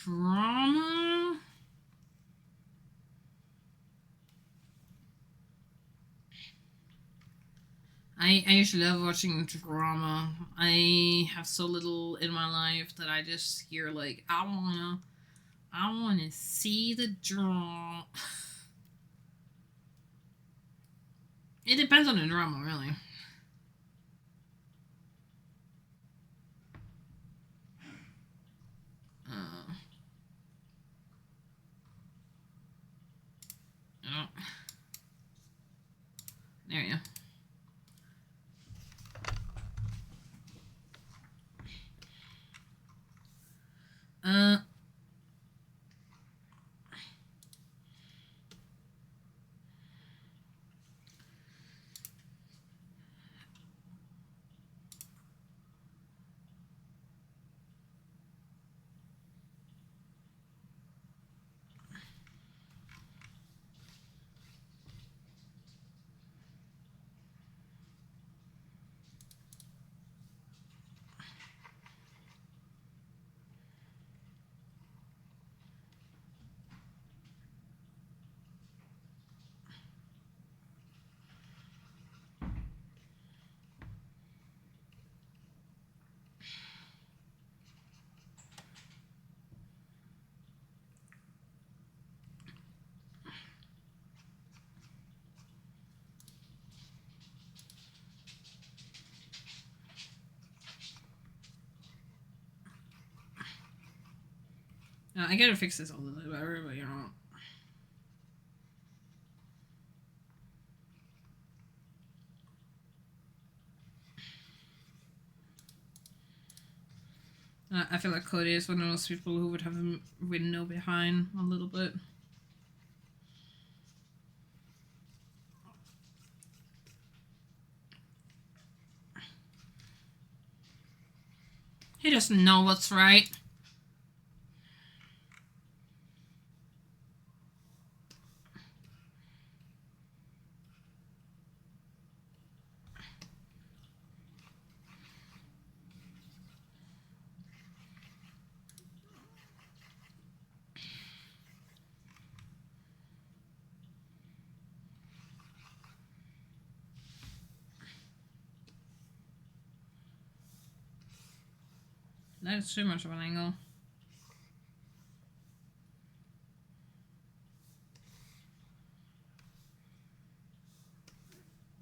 Speaker 1: Drama. I usually love watching drama. I have so little in my life that I just hear like I wanna see the drama. It depends on the drama, really. Oh. There you go. I gotta fix this a little bit better, but you know. I feel like Cody is one of those people who would have a window behind a little bit. He doesn't know what's right. That's too much of an angle.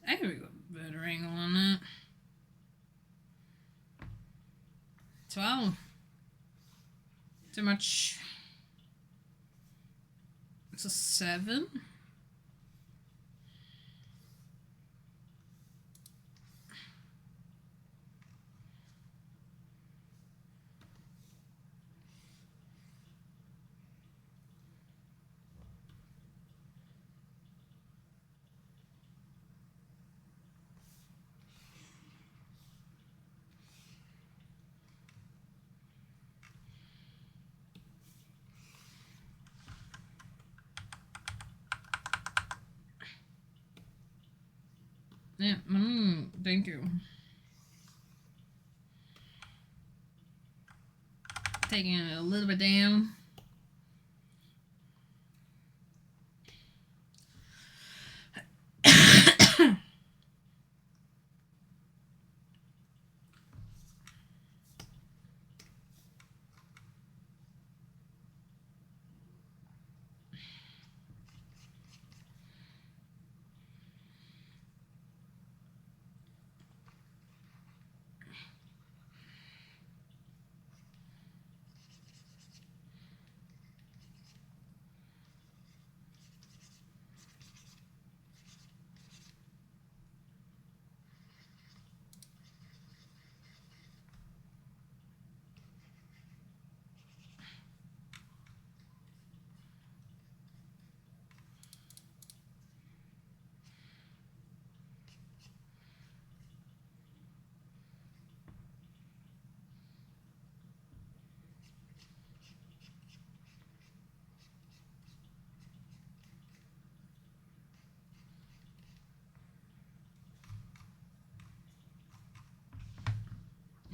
Speaker 1: I could go better angle on that. 12. Too much. It's a 7. Yeah, thank you. Taking it a little bit down.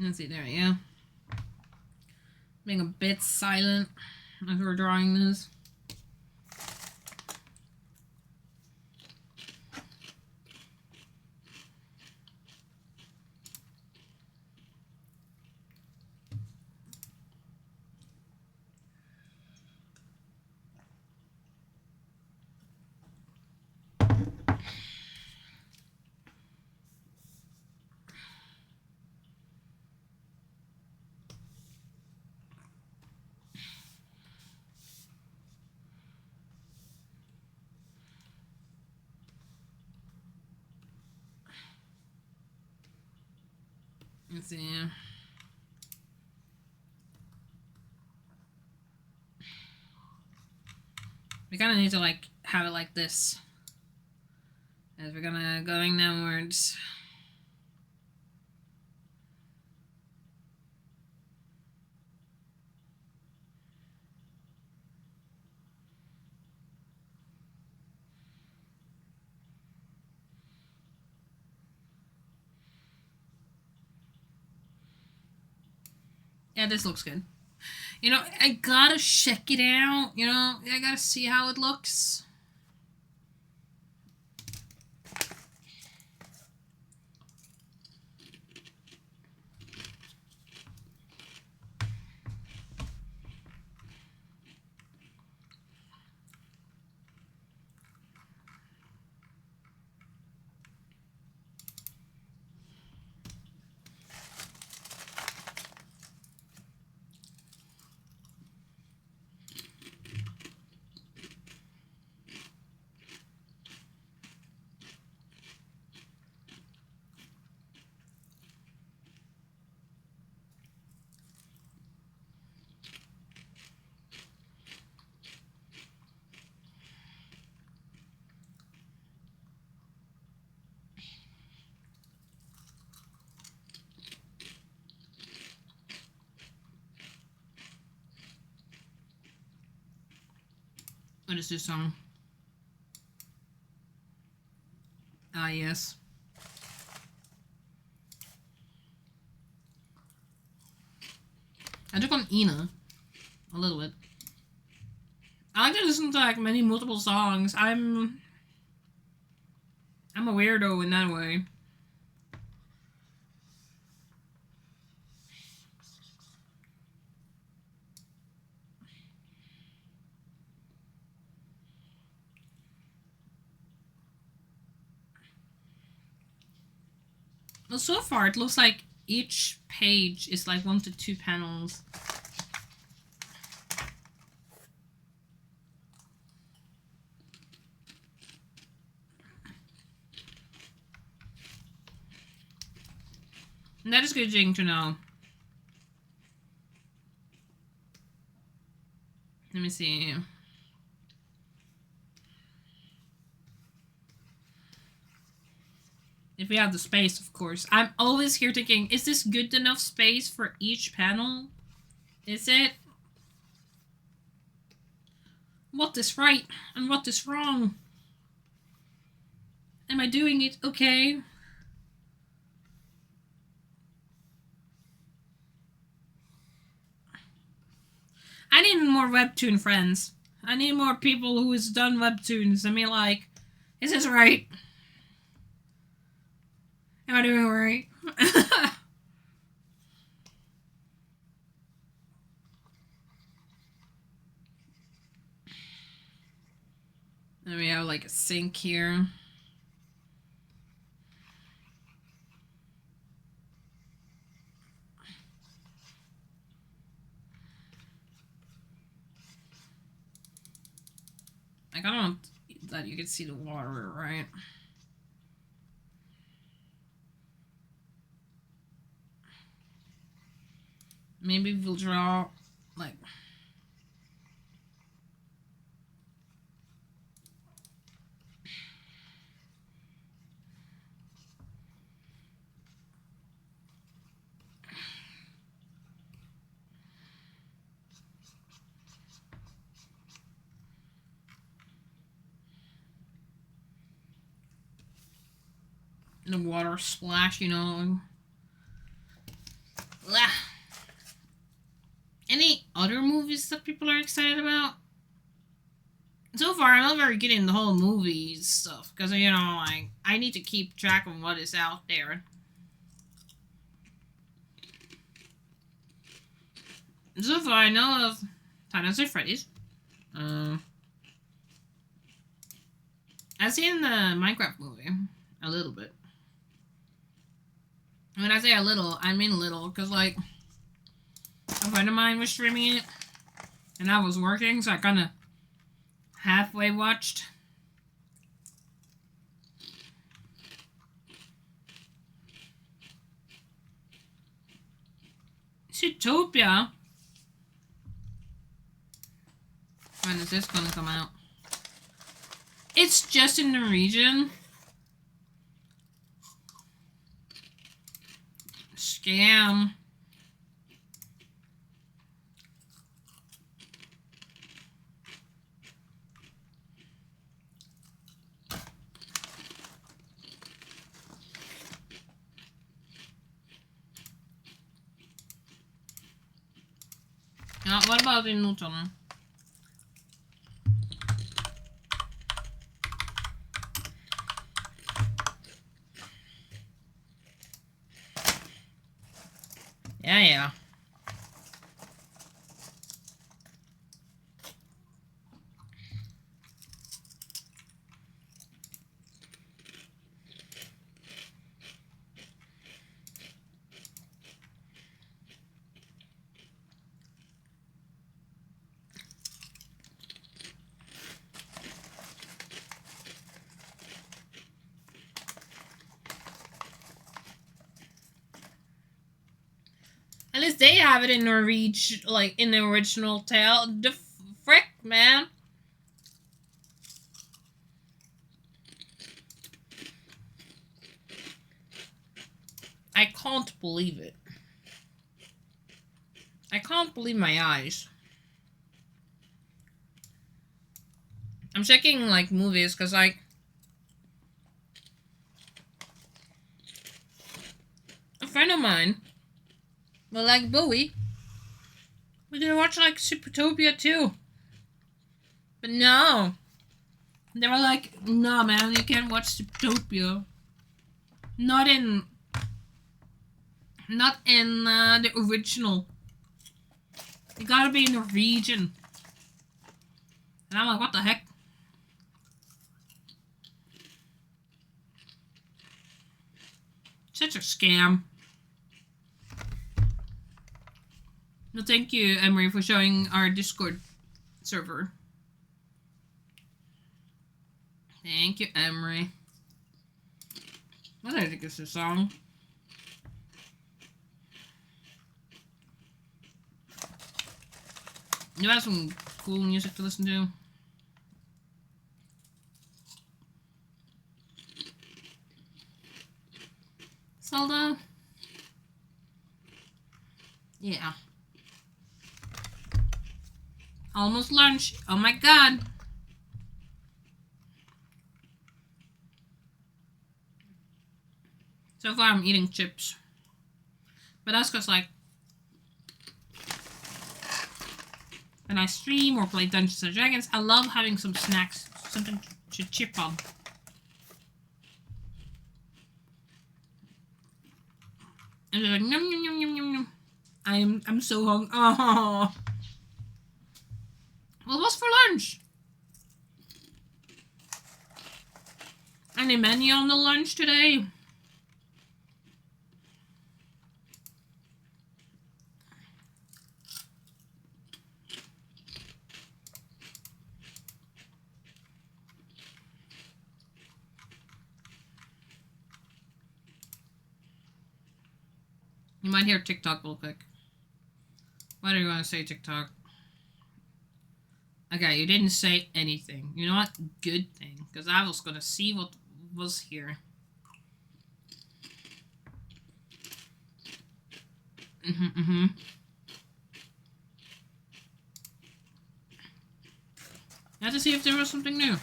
Speaker 1: Let's see, there we go. Being a bit silent as we're drawing this. Let's see. We kind of need to like have it like this as we're gonna going downwards. Yeah, this looks good. You know, I gotta check it out. You know, I gotta see how it looks. What is this song? Ah, yes. I took on Ina a little bit. I like to listen to like many multiple songs. I'm a weirdo in that way. Well, so far it looks like each page is like 1 to 2 panels. And that is good thing to know. Let me see. If we have the space, of course. I'm always here thinking, is this good enough space for each panel? Is it? What is right and what is wrong? Am I doing it okay? I need more webtoon friends. I need more people who has done webtoons. I mean, like, is this right? Am I doing right? Then we have like a sink here. Like, I don't know that you can see the water, right? Maybe we'll draw, like... the water splash, you know. Blah. Any other movies that people are excited about? So far, I'm not very good in the whole movies stuff, because, you know, I need to keep track of what is out there. So far, I know of Five Nights at Freddy's. I've seen the Minecraft movie a little bit. When I say a little, I mean little, because, like, a friend of mine was streaming it, and I was working, so I kind of halfway watched. Zootopia? When is this gonna come out? It's just in the region. Scam. What about in Newton? Yeah. At least they have it in Norwegian, like, in the original tale. The frick, man. I can't believe it. I can't believe my eyes. I'm checking, like, movies, because, like... a friend of mine... well, like Bowie, we're gonna watch, like, Supertopia too. But no. They were like, no, man, you can't watch Supertopia. Not in the original. You gotta be Norwegian. And I'm like, what the heck? Such Such a scam. No, thank you, Emery, for showing our Discord server. Thank you, Emery. What do I think is this song? You have some cool music to listen to. Zelda? Yeah. Almost lunch. Oh my god. So far I'm eating chips. But that's because, like, when I stream or play Dungeons and Dragons, I love having some snacks. Something to chip on. And they're like, nom nom nom nom nom nom. I'm so hungry. Oh. Well, what's for lunch? Any menu on the lunch today? You might hear TikTok real quick. Why do you want to say TikTok? Okay, you didn't say anything. You know what? Good thing. Because I was going to see what was here. I had to see if there was something new.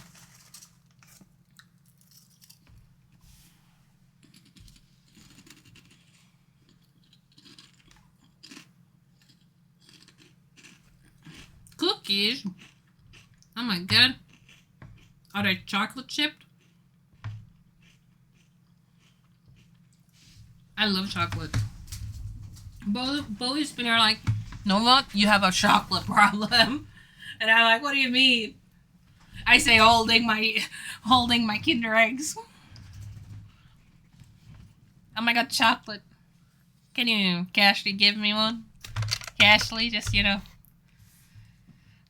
Speaker 1: Cookies? Oh my god. Are they chocolate chipped? I love chocolate. Bo's been here like, Nova, you have a chocolate problem. And I'm like, what do you mean? I say holding my Kinder eggs. Oh my god, chocolate. Can you casually give me one? Casually, just, you know,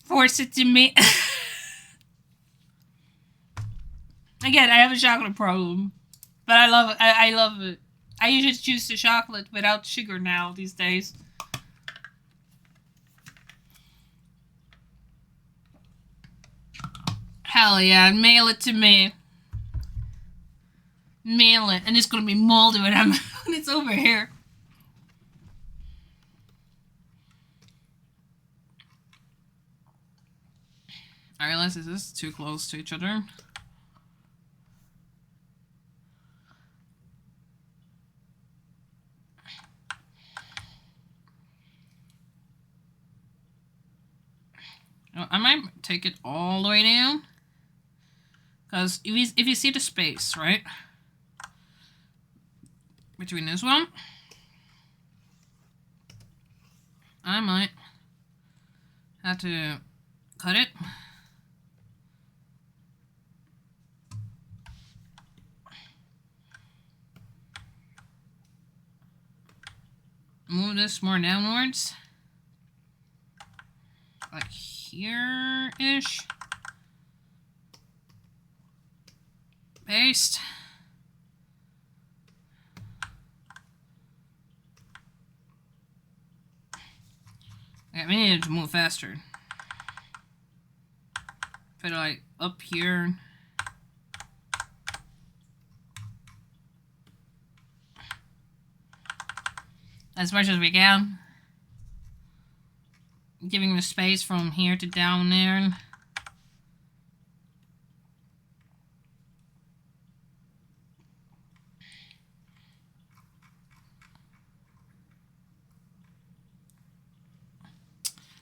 Speaker 1: force it to me. Again, I have a chocolate problem. But I love it. I love it. I usually choose the chocolate without sugar now these days. Hell yeah, mail it to me. Mail it. And it's gonna be moldy when it's over here. I realize this is too close to each other. I might take it all the way down. Because if you see the space, right? Between this one. I might have to cut it. Move this more downwards. Like here-ish. Paste. Okay, we need to move faster. Put it like up here. As much as we can. Giving the space from here to down there.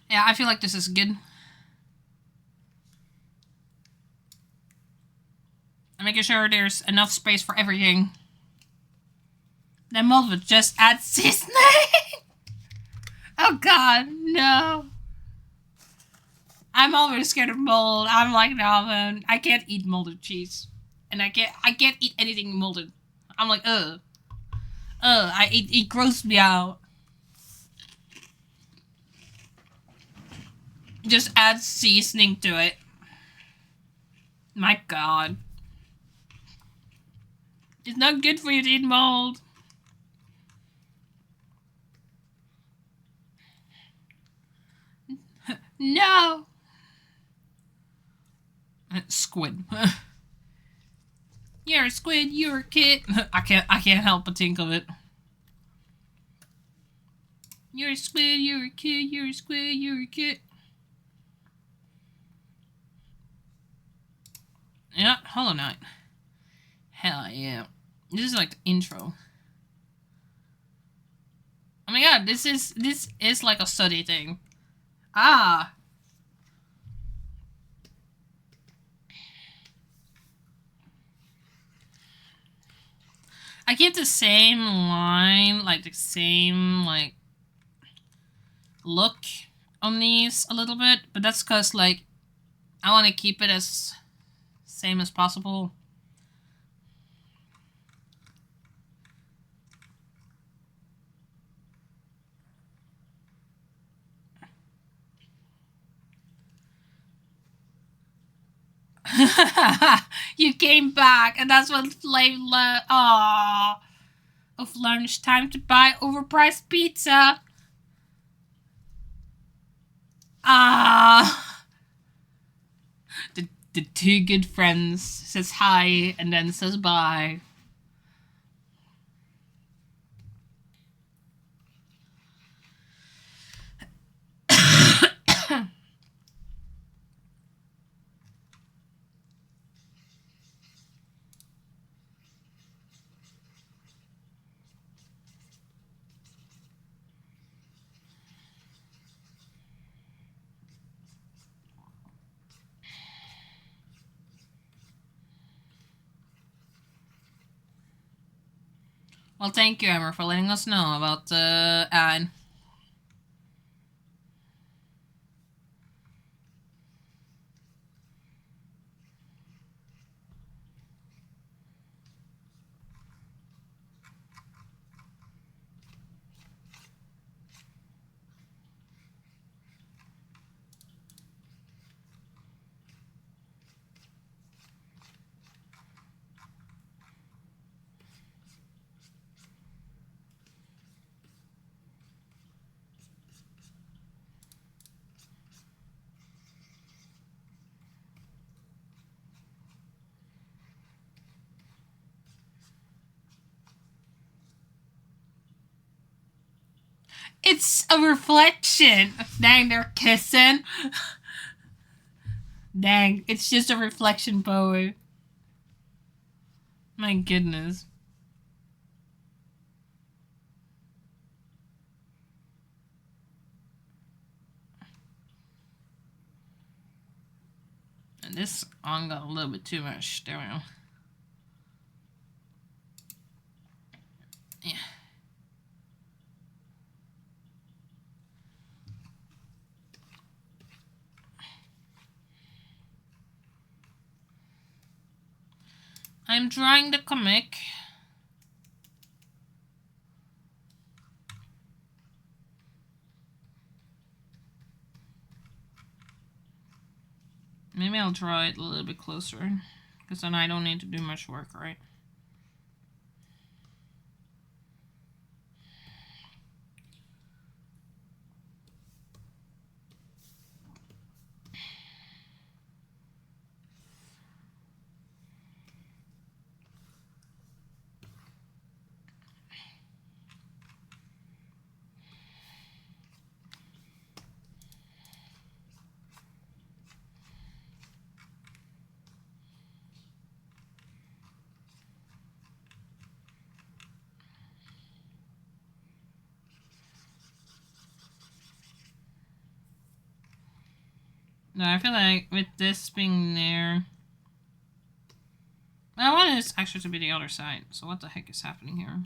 Speaker 1: Yeah, I feel like this is good. I'm making sure there's enough space for everything. Then mold would just add seasoning. Oh god, no. I'm always scared of mold. I'm like, no, man, I can't eat molded cheese. And I can't eat anything molded. I'm like, ugh. It grossed me out. Just add seasoning to it. My god. It's not good for you to eat mold. No! Squid. You're a squid, you're a kid. I can't help but think of it. You're a squid, you're a kid, you're a squid, you're a kid. Yeah, Hollow Knight. Hell yeah. This is like the intro. Oh my god, this is like a study thing. Ah. I keep the same line, like the same like look on these a little bit, but that's cause like I want to keep it as same as possible. You came back, and that's what slave left. Aww. Of lunch, time to buy overpriced pizza. Ah. The two good friends says hi and then says bye. Well, thank you, Emma, for letting us know about Anne. It's a reflection. Dang, they're kissing. Dang, it's just a reflection, Bowie. My goodness. And this on got a little bit too much. There we go. Yeah. I'm drawing the comic. Maybe I'll draw it a little bit closer, because then I don't need to do much work, right? No, I feel like with this being there, I want this actually to be the other side. So what the heck is happening here?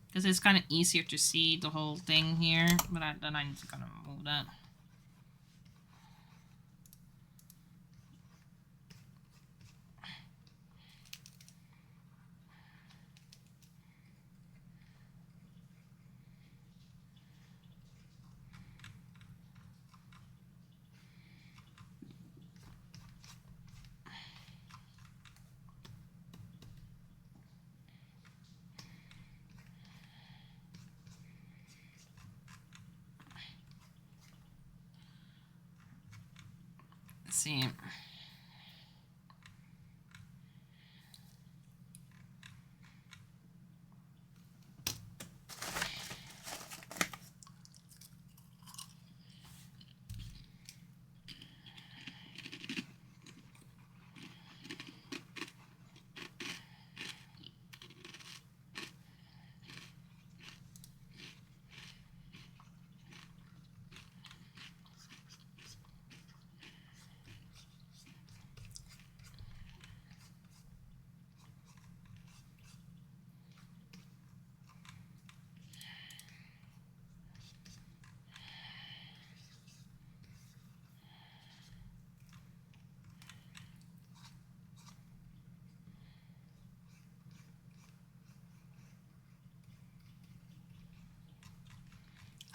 Speaker 1: Because it's kind of easier to see the whole thing here, but then I need to kind of move that. see.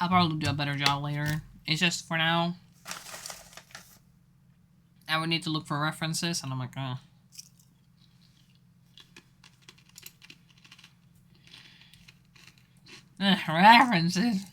Speaker 1: I'll probably do a better job later. It's just for now. I would need to look for references, and I'm like, oh. References.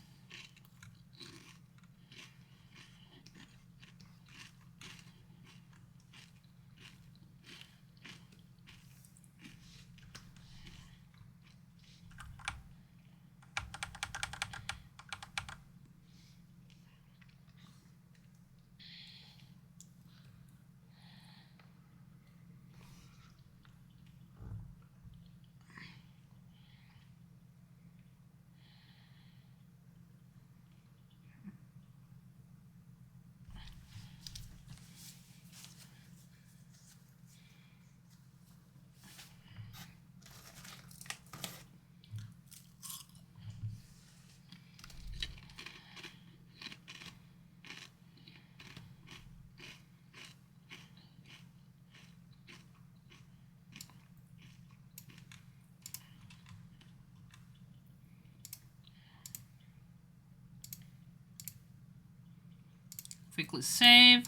Speaker 1: Quickly save.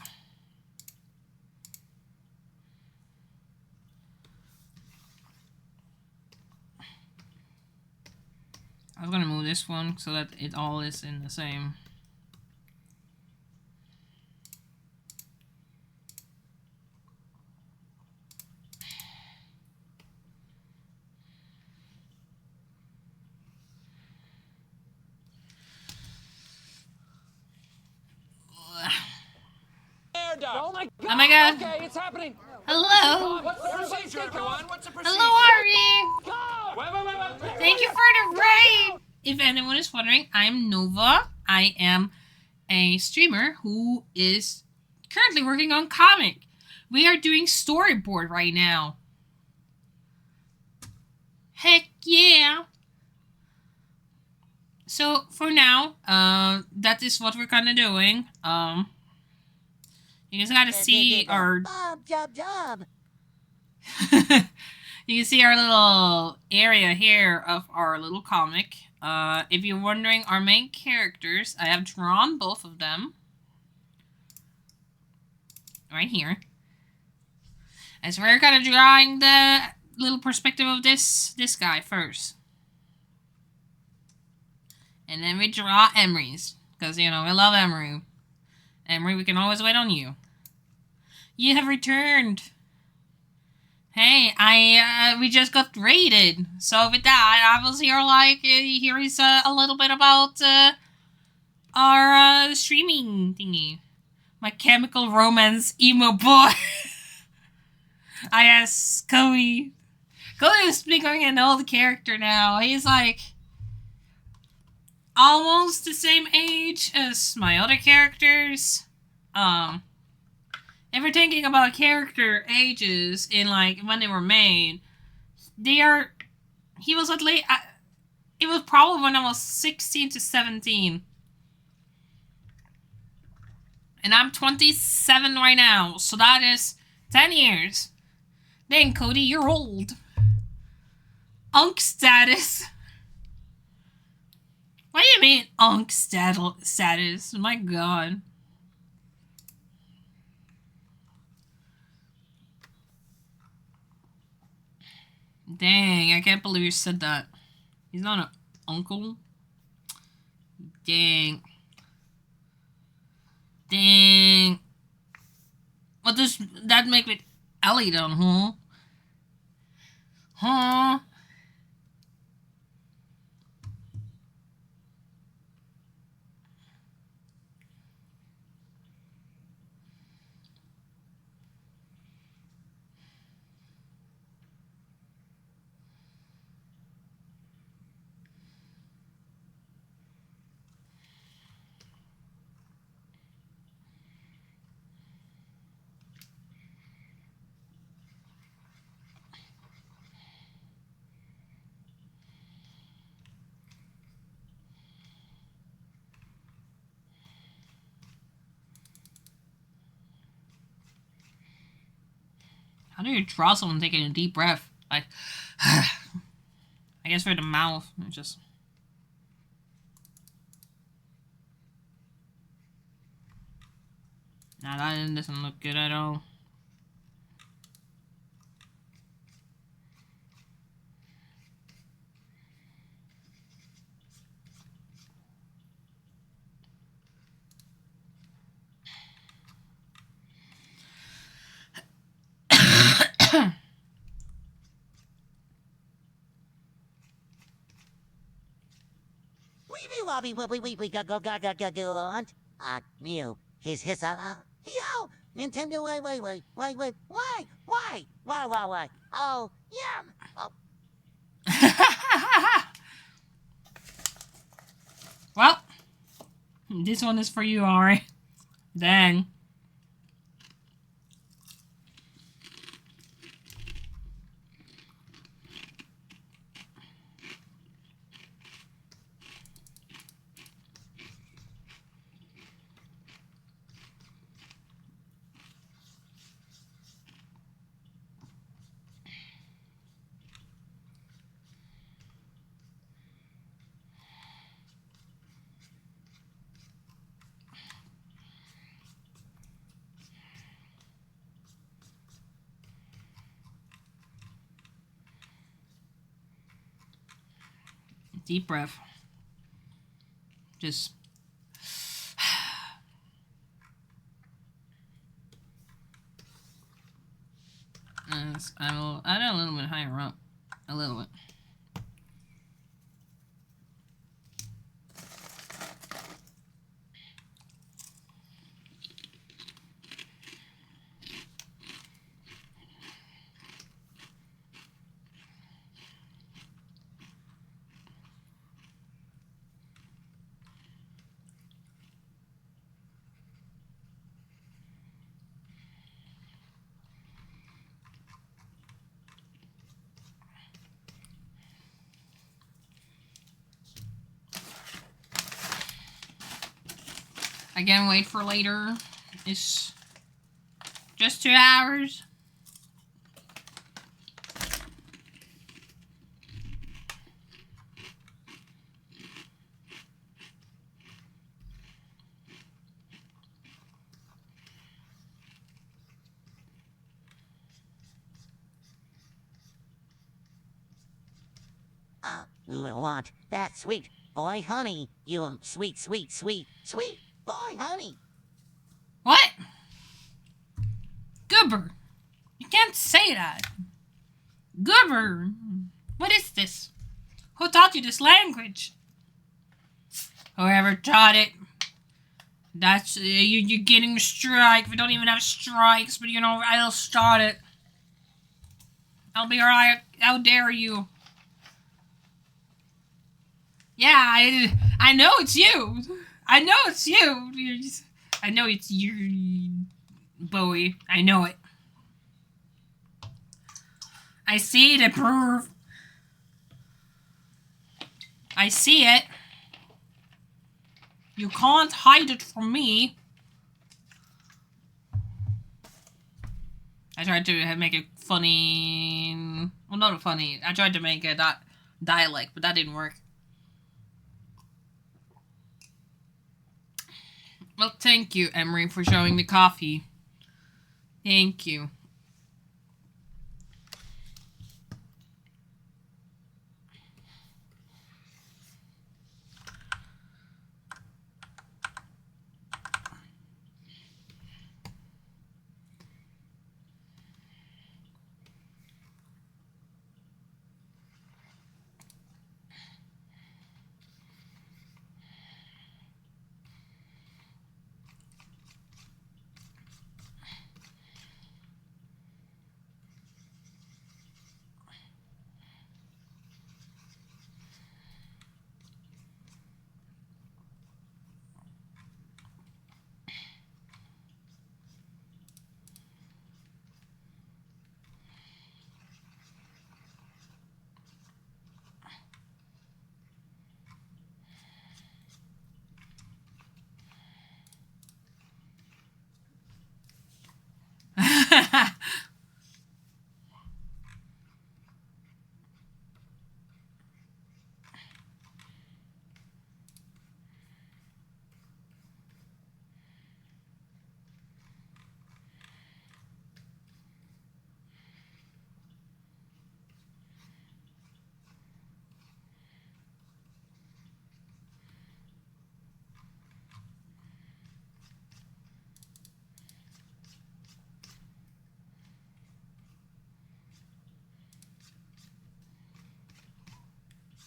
Speaker 1: I was gonna move this one so that it all is in the same.
Speaker 2: Oh my god!
Speaker 1: Oh my god!
Speaker 2: Okay, it's happening!
Speaker 1: Hello!
Speaker 2: What's the procedure, everyone? What's the procedure?
Speaker 1: Hello, Ari!
Speaker 2: Wait.
Speaker 1: Thank you for the raid! If anyone is wondering, I'm Nova. I am a streamer who is currently working on comic. We are doing storyboard right now. Heck yeah! So for now, that is what we're kind of doing. You guys gotta see our.
Speaker 3: Job.
Speaker 1: You can see our little area here of our little comic. If you're wondering, our main characters, I have drawn both of them. Right here. And so we're kind of drawing the little perspective of this guy first. And then we draw Emery's. Because, you know, we love Emery. Emery, we can always wait on you. You have returned. Hey, we just got raided. So with that, I was here here is a little bit about, our, streaming thingy. My chemical romance emo boy. I asked Cody. Cody is becoming an old character now. He's like almost the same age as my other characters. If we're thinking about character ages in like when they were made, he was at least, it was probably when I was 16 to 17. And I'm 27 right now, so that is 10 years. Dang, Cody, you're old. Unk status. What do you mean, unk status? My god. Dang, I can't believe you said that. He's not an uncle. Dang. Dang. What does that make with Ellie then, huh? Huh? How do you draw someone taking a deep breath? Like, I guess for the mouth, it's just. Nah, that doesn't look good at all.
Speaker 3: We go on. Mew. His yo, Nintendo, why? Oh, yeah. Oh.
Speaker 1: Well, this one is for you, Ari. Dang. Deep breath. Just. I will add it a little bit higher up. A little bit. Again, wait for later. It's just 2 hours.
Speaker 3: You want that sweet boy honey. You sweet boy honey.
Speaker 1: What? Goober. You can't say that. Goober. What is this? Who taught you this language? Whoever taught it. That's you're getting a strike. We don't even have strikes, but you know I'll start it. I'll be alright. How dare you? Yeah, I know it's you. I know it's you. I know it's you, Bowie. I know it. I see it, approve. I see it. You can't hide it from me. I tried to make it funny. Well, not funny. I tried to make it that dialect, but that didn't work. Well, thank you, Emery, for showing the coffee. Thank you.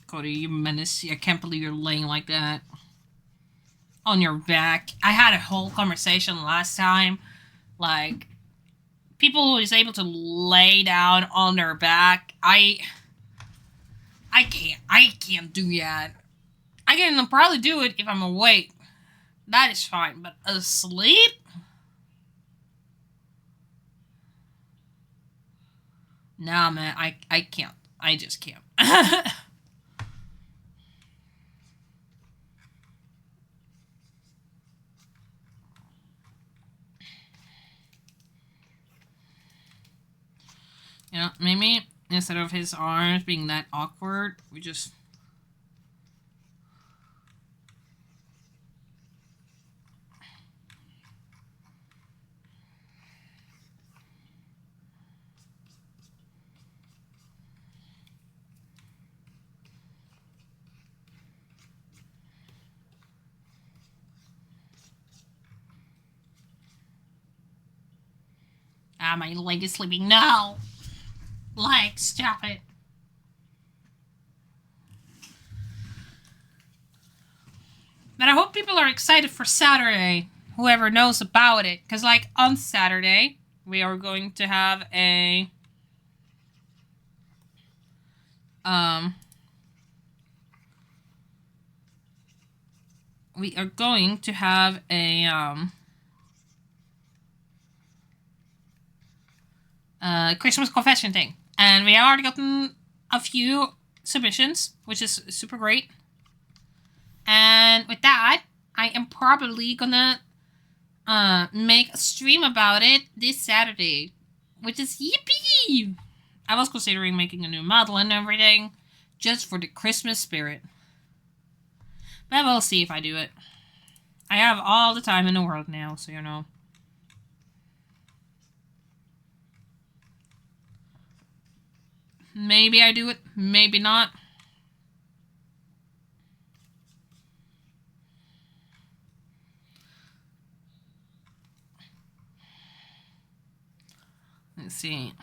Speaker 1: Cody, you menace. I can't believe you're laying like that. On your back. I had a whole conversation last time. Like, people who is able to lay down on their back. I can't do that. I can probably do it if I'm awake. That is fine. But asleep? Nah, man. I can't. I just can't. You know, maybe instead of his arms being that awkward, we just... Ah, my leg is sleeping. No! Leg, stop it. But I hope people are excited for Saturday. Whoever knows about it. Because, like, on Saturday, we are going to have a... We are going to have a, Christmas confession thing. And we already gotten a few submissions, which is super great. And with that, I am probably gonna make a stream about it this Saturday, which is yippee! I was considering making a new model and everything, just for the Christmas spirit. But we'll see if I do it. I have all the time in the world now, so you know. Maybe I do it, maybe not. Let's see.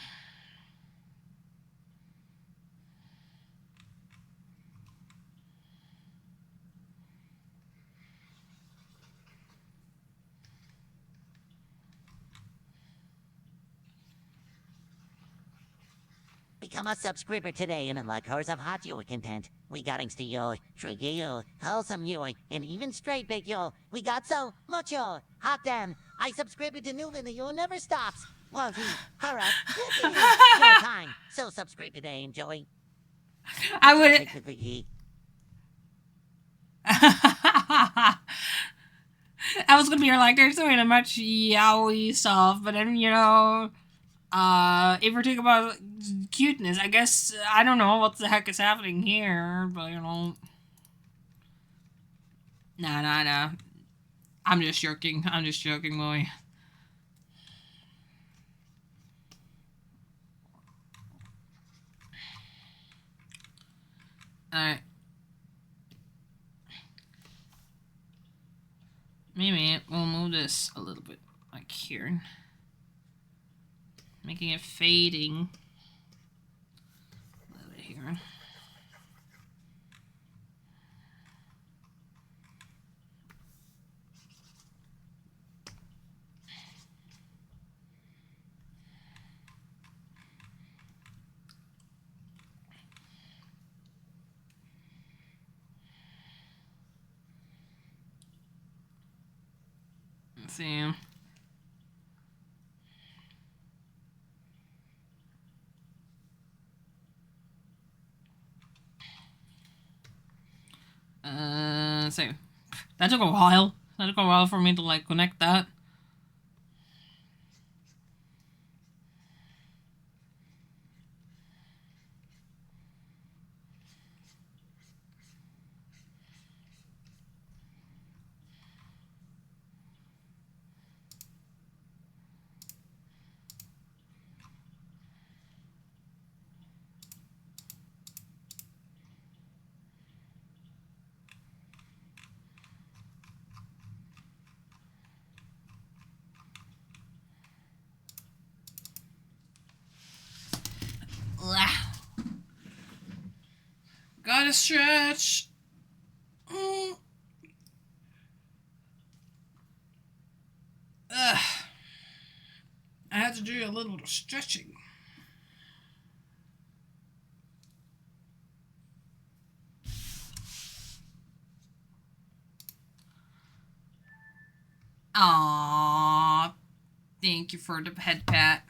Speaker 3: Become a subscriber today and unlock hours of hot your content. We got to yo, tricky yo, wholesome yo, and even straight big yo. We got so much yo. Hot damn. I subscribe to Noova and yo never stops. Well, hurry up. Your time. So subscribe today, enjoy.
Speaker 1: I would... I was gonna be like, there's so much yaoi stuff, but then, you know, if we're talking about cuteness, I guess, I don't know what the heck is happening here, but, you know. Nah. I'm just joking, boy. Alright. Maybe we'll move this a little bit, like here. Making it fading. A little bit here. Let's see. So that took a while. That took a while for me to like connect that. a stretch. Ugh. I had to do a little bit of stretching. Aww. Thank you for the head pat.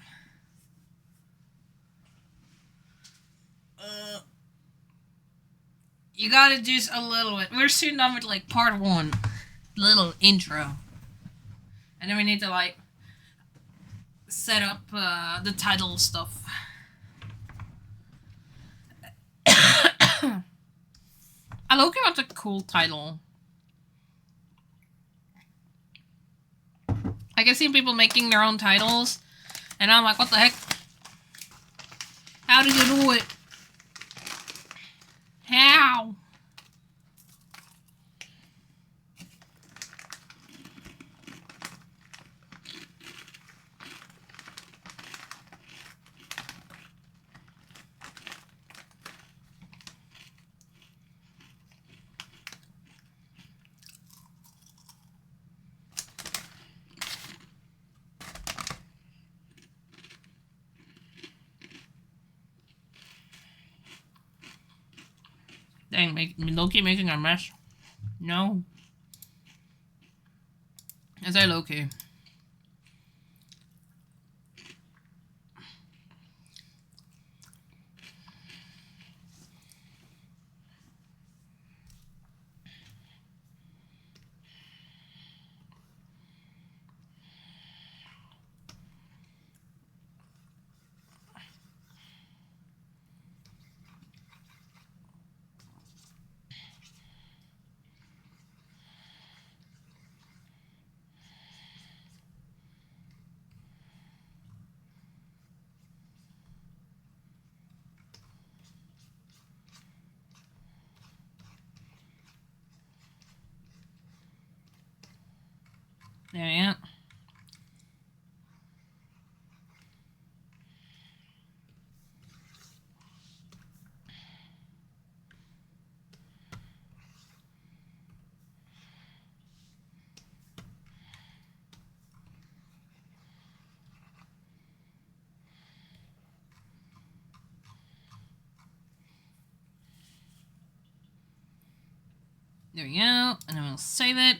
Speaker 1: You gotta just a little bit. We're soon done with like part 1. Little intro. And then we need to like set up the title stuff. I look about the cool title. I can see people making their own titles, and I'm like, what the heck? How did you do it? How? Dang, Loki making a mess. No. Is that Loki? There you go. There we go, and then we'll save it.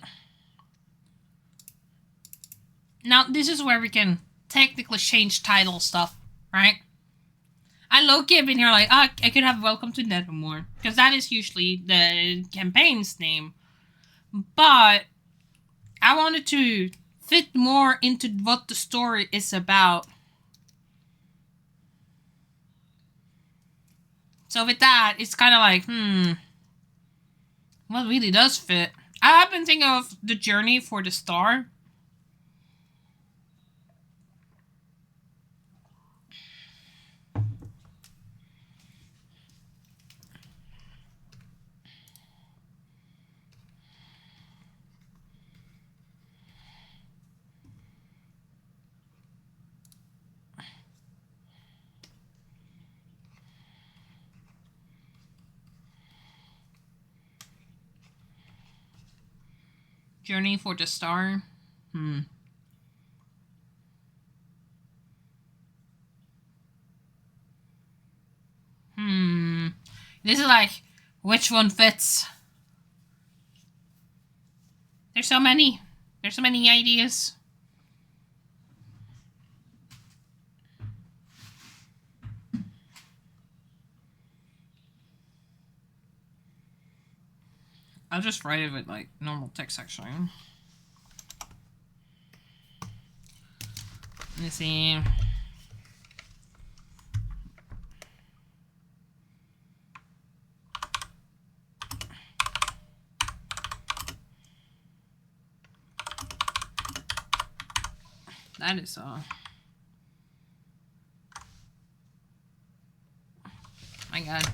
Speaker 1: Now, this is where we can technically change title stuff, right? I low-key have been here like, I could have Welcome to Nevermore, because that is usually the campaign's name. But I wanted to fit more into what the story is about. So with that, it's kind of like, what really does fit? I have been thinking of the journey for the star. Journey for the star. This is like, which one fits? There's so many. There's so many ideas. I'll just write it with like normal text actually. Let me see. That is my god.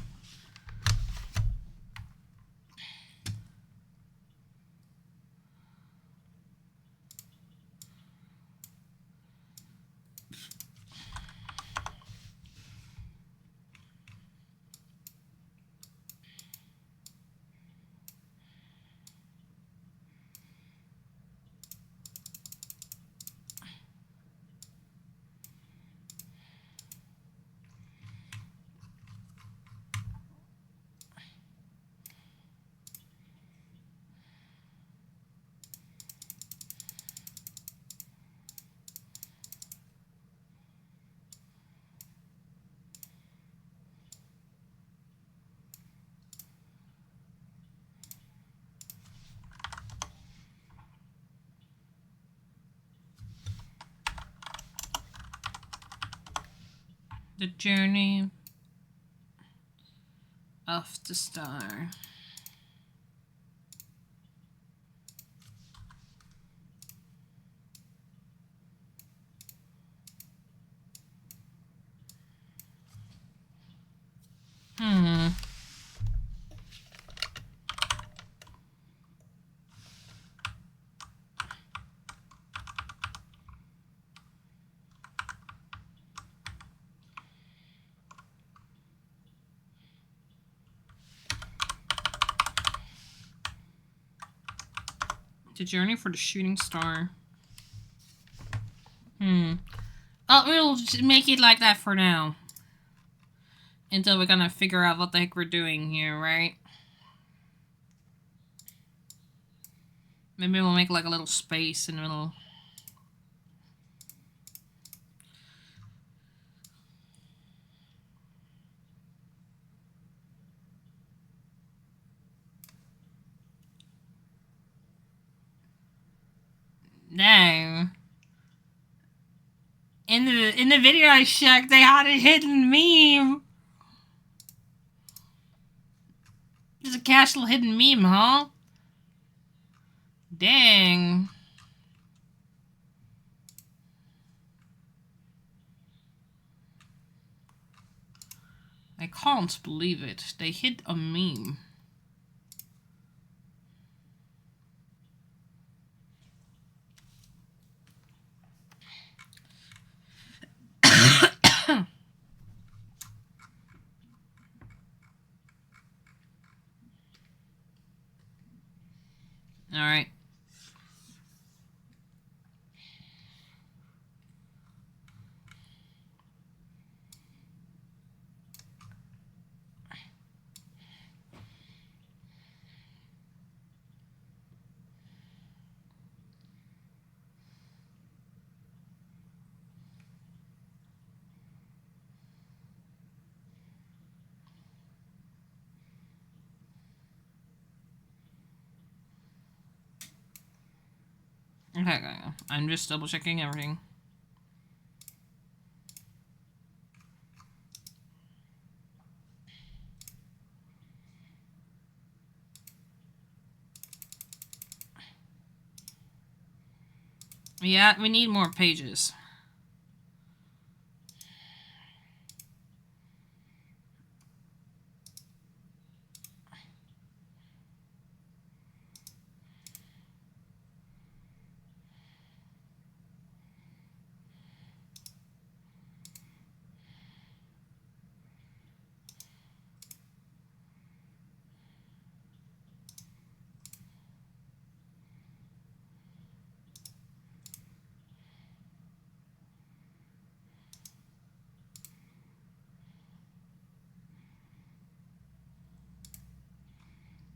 Speaker 1: The journey of the star. Hmm. The journey for the shooting star. Oh, we'll just make it like that for now. Until we're gonna figure out what the heck we're doing here, right? Maybe we'll make like a little space in the middle. No. In the video I checked, they had a hidden meme. There's a casual hidden meme, huh? Dang. I can't believe it. They hid a meme. Alright. Okay, I'm just double checking everything. Yeah, we need more pages.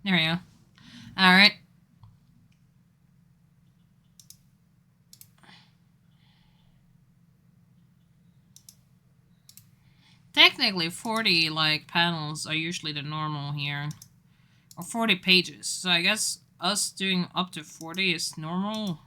Speaker 1: There we go. Alright. Technically, 40, like, panels are usually the normal here. Or 40 pages. So I guess us doing up to 40 is normal.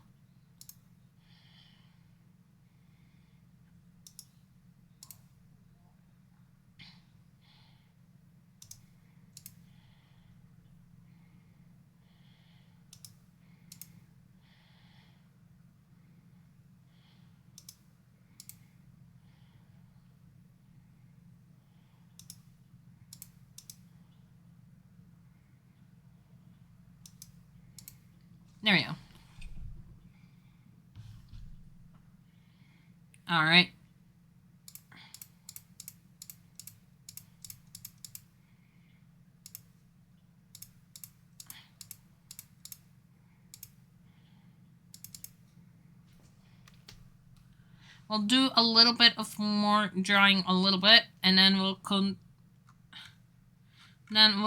Speaker 1: There we go. Alright. We'll do a little bit of more drawing, a little bit, and then we'll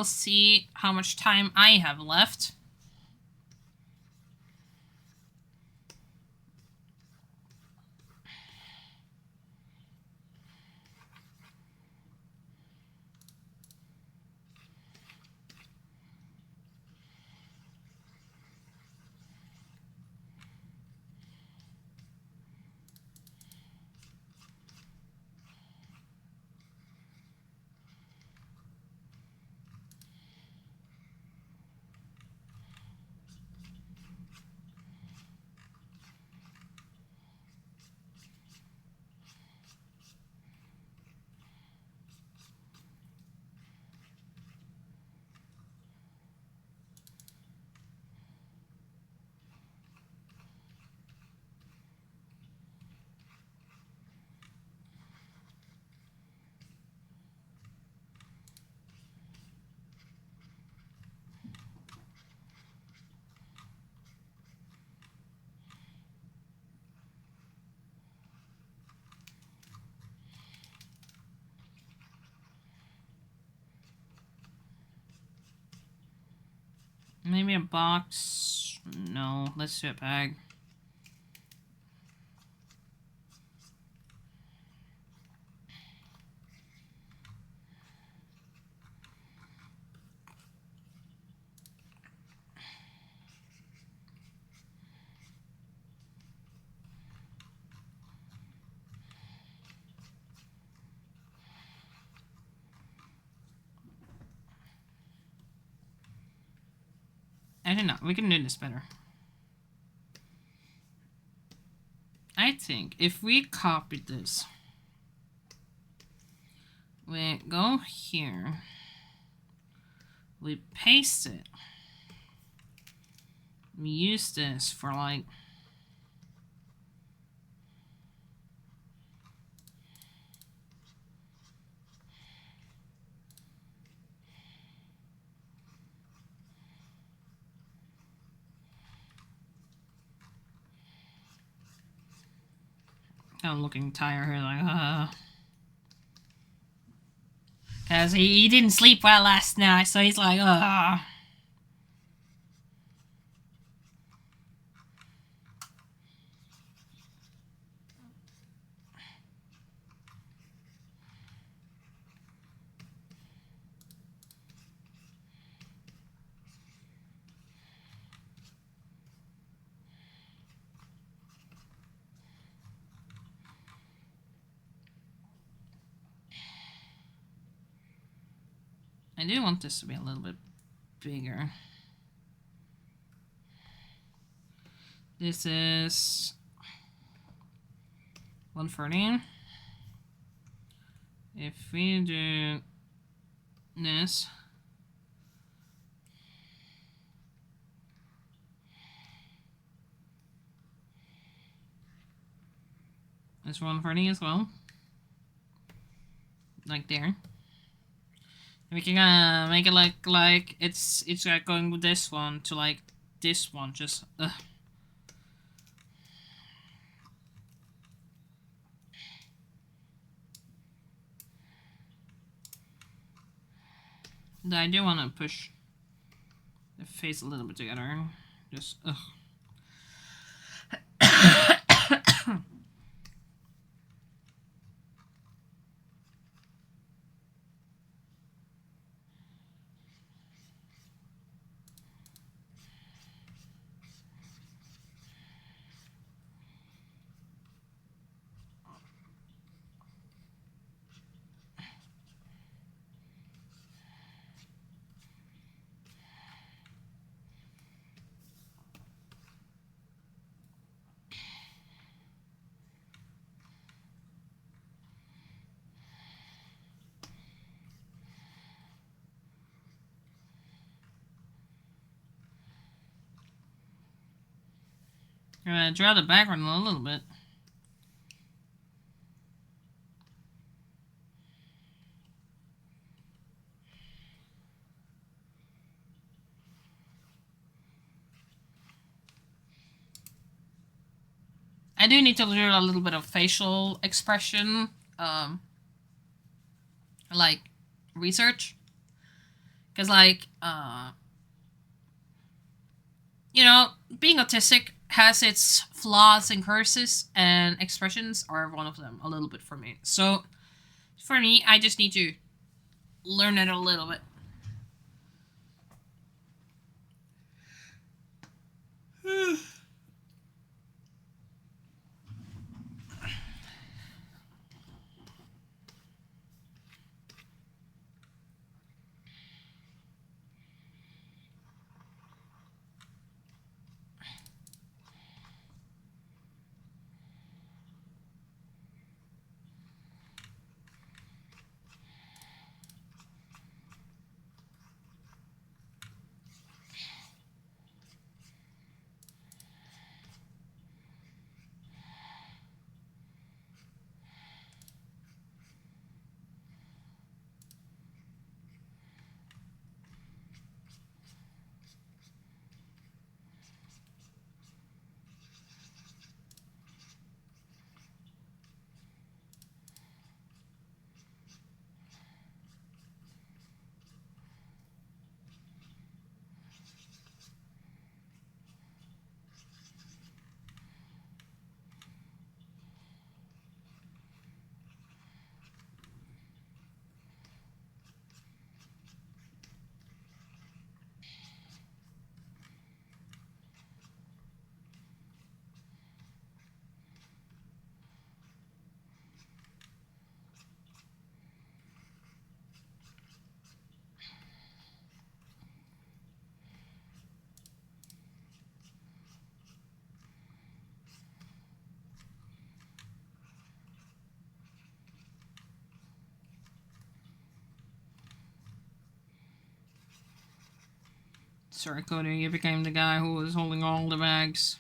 Speaker 1: see how much time I have left. Maybe a box? No, let's do a bag. I don't know. We can do this better. I think if we copy this, we go here, we paste it, we use this for like I'm looking tired here, like, Cause he didn't sleep well last night, so he's like, I do want this to be a little bit bigger. This is 114. If we do this, it's 140 as well, like there. We can make it like it's like going with this one to like this one, just I do want to push the face a little bit together, just draw the background a little bit. I do need to do a little bit of facial expression, like research, because like you know, being autistic has its flaws and curses, and expressions are one of them a little bit for me. So for me, I just need to learn it a little bit. Sorry, Cody, you became the guy who was holding all the bags.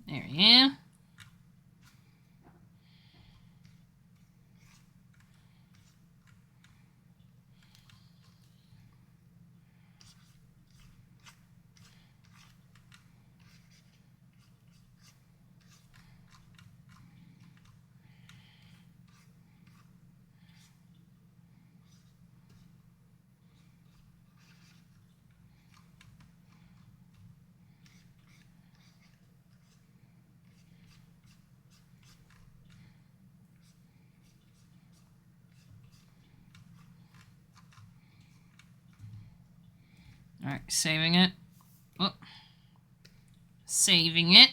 Speaker 1: There we am. Alright, saving it. Oh. Saving it.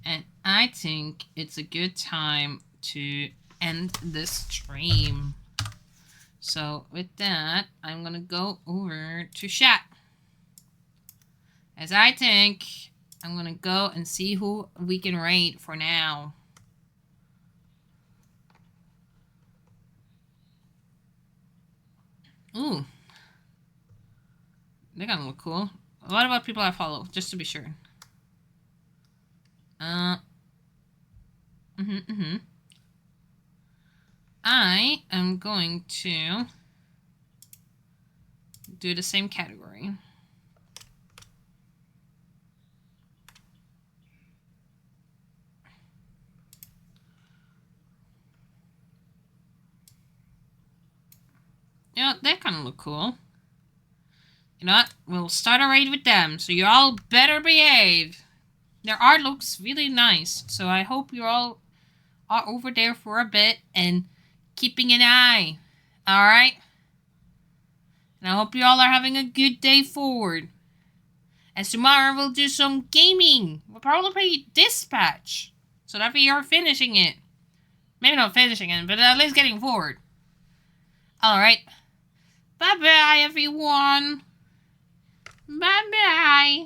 Speaker 1: And I think it's a good time to end this stream. So with that, I'm gonna go over to chat. As I think I'm gonna go and see who we can raid for now. Ooh. They're gonna look cool. What about people I follow? Just to be sure. I am going to do the same category. Yeah, they kind of look cool. You know what? We'll start a raid with them, so you all better behave. Their art looks really nice, so I hope you all are over there for a bit and keeping an eye. Alright? And I hope you all are having a good day forward. As tomorrow we'll do some gaming. We'll probably play Dispatch. So that we are finishing it. Maybe not finishing it, but at least getting forward. Alright. Bye-bye, everyone. Bye-bye.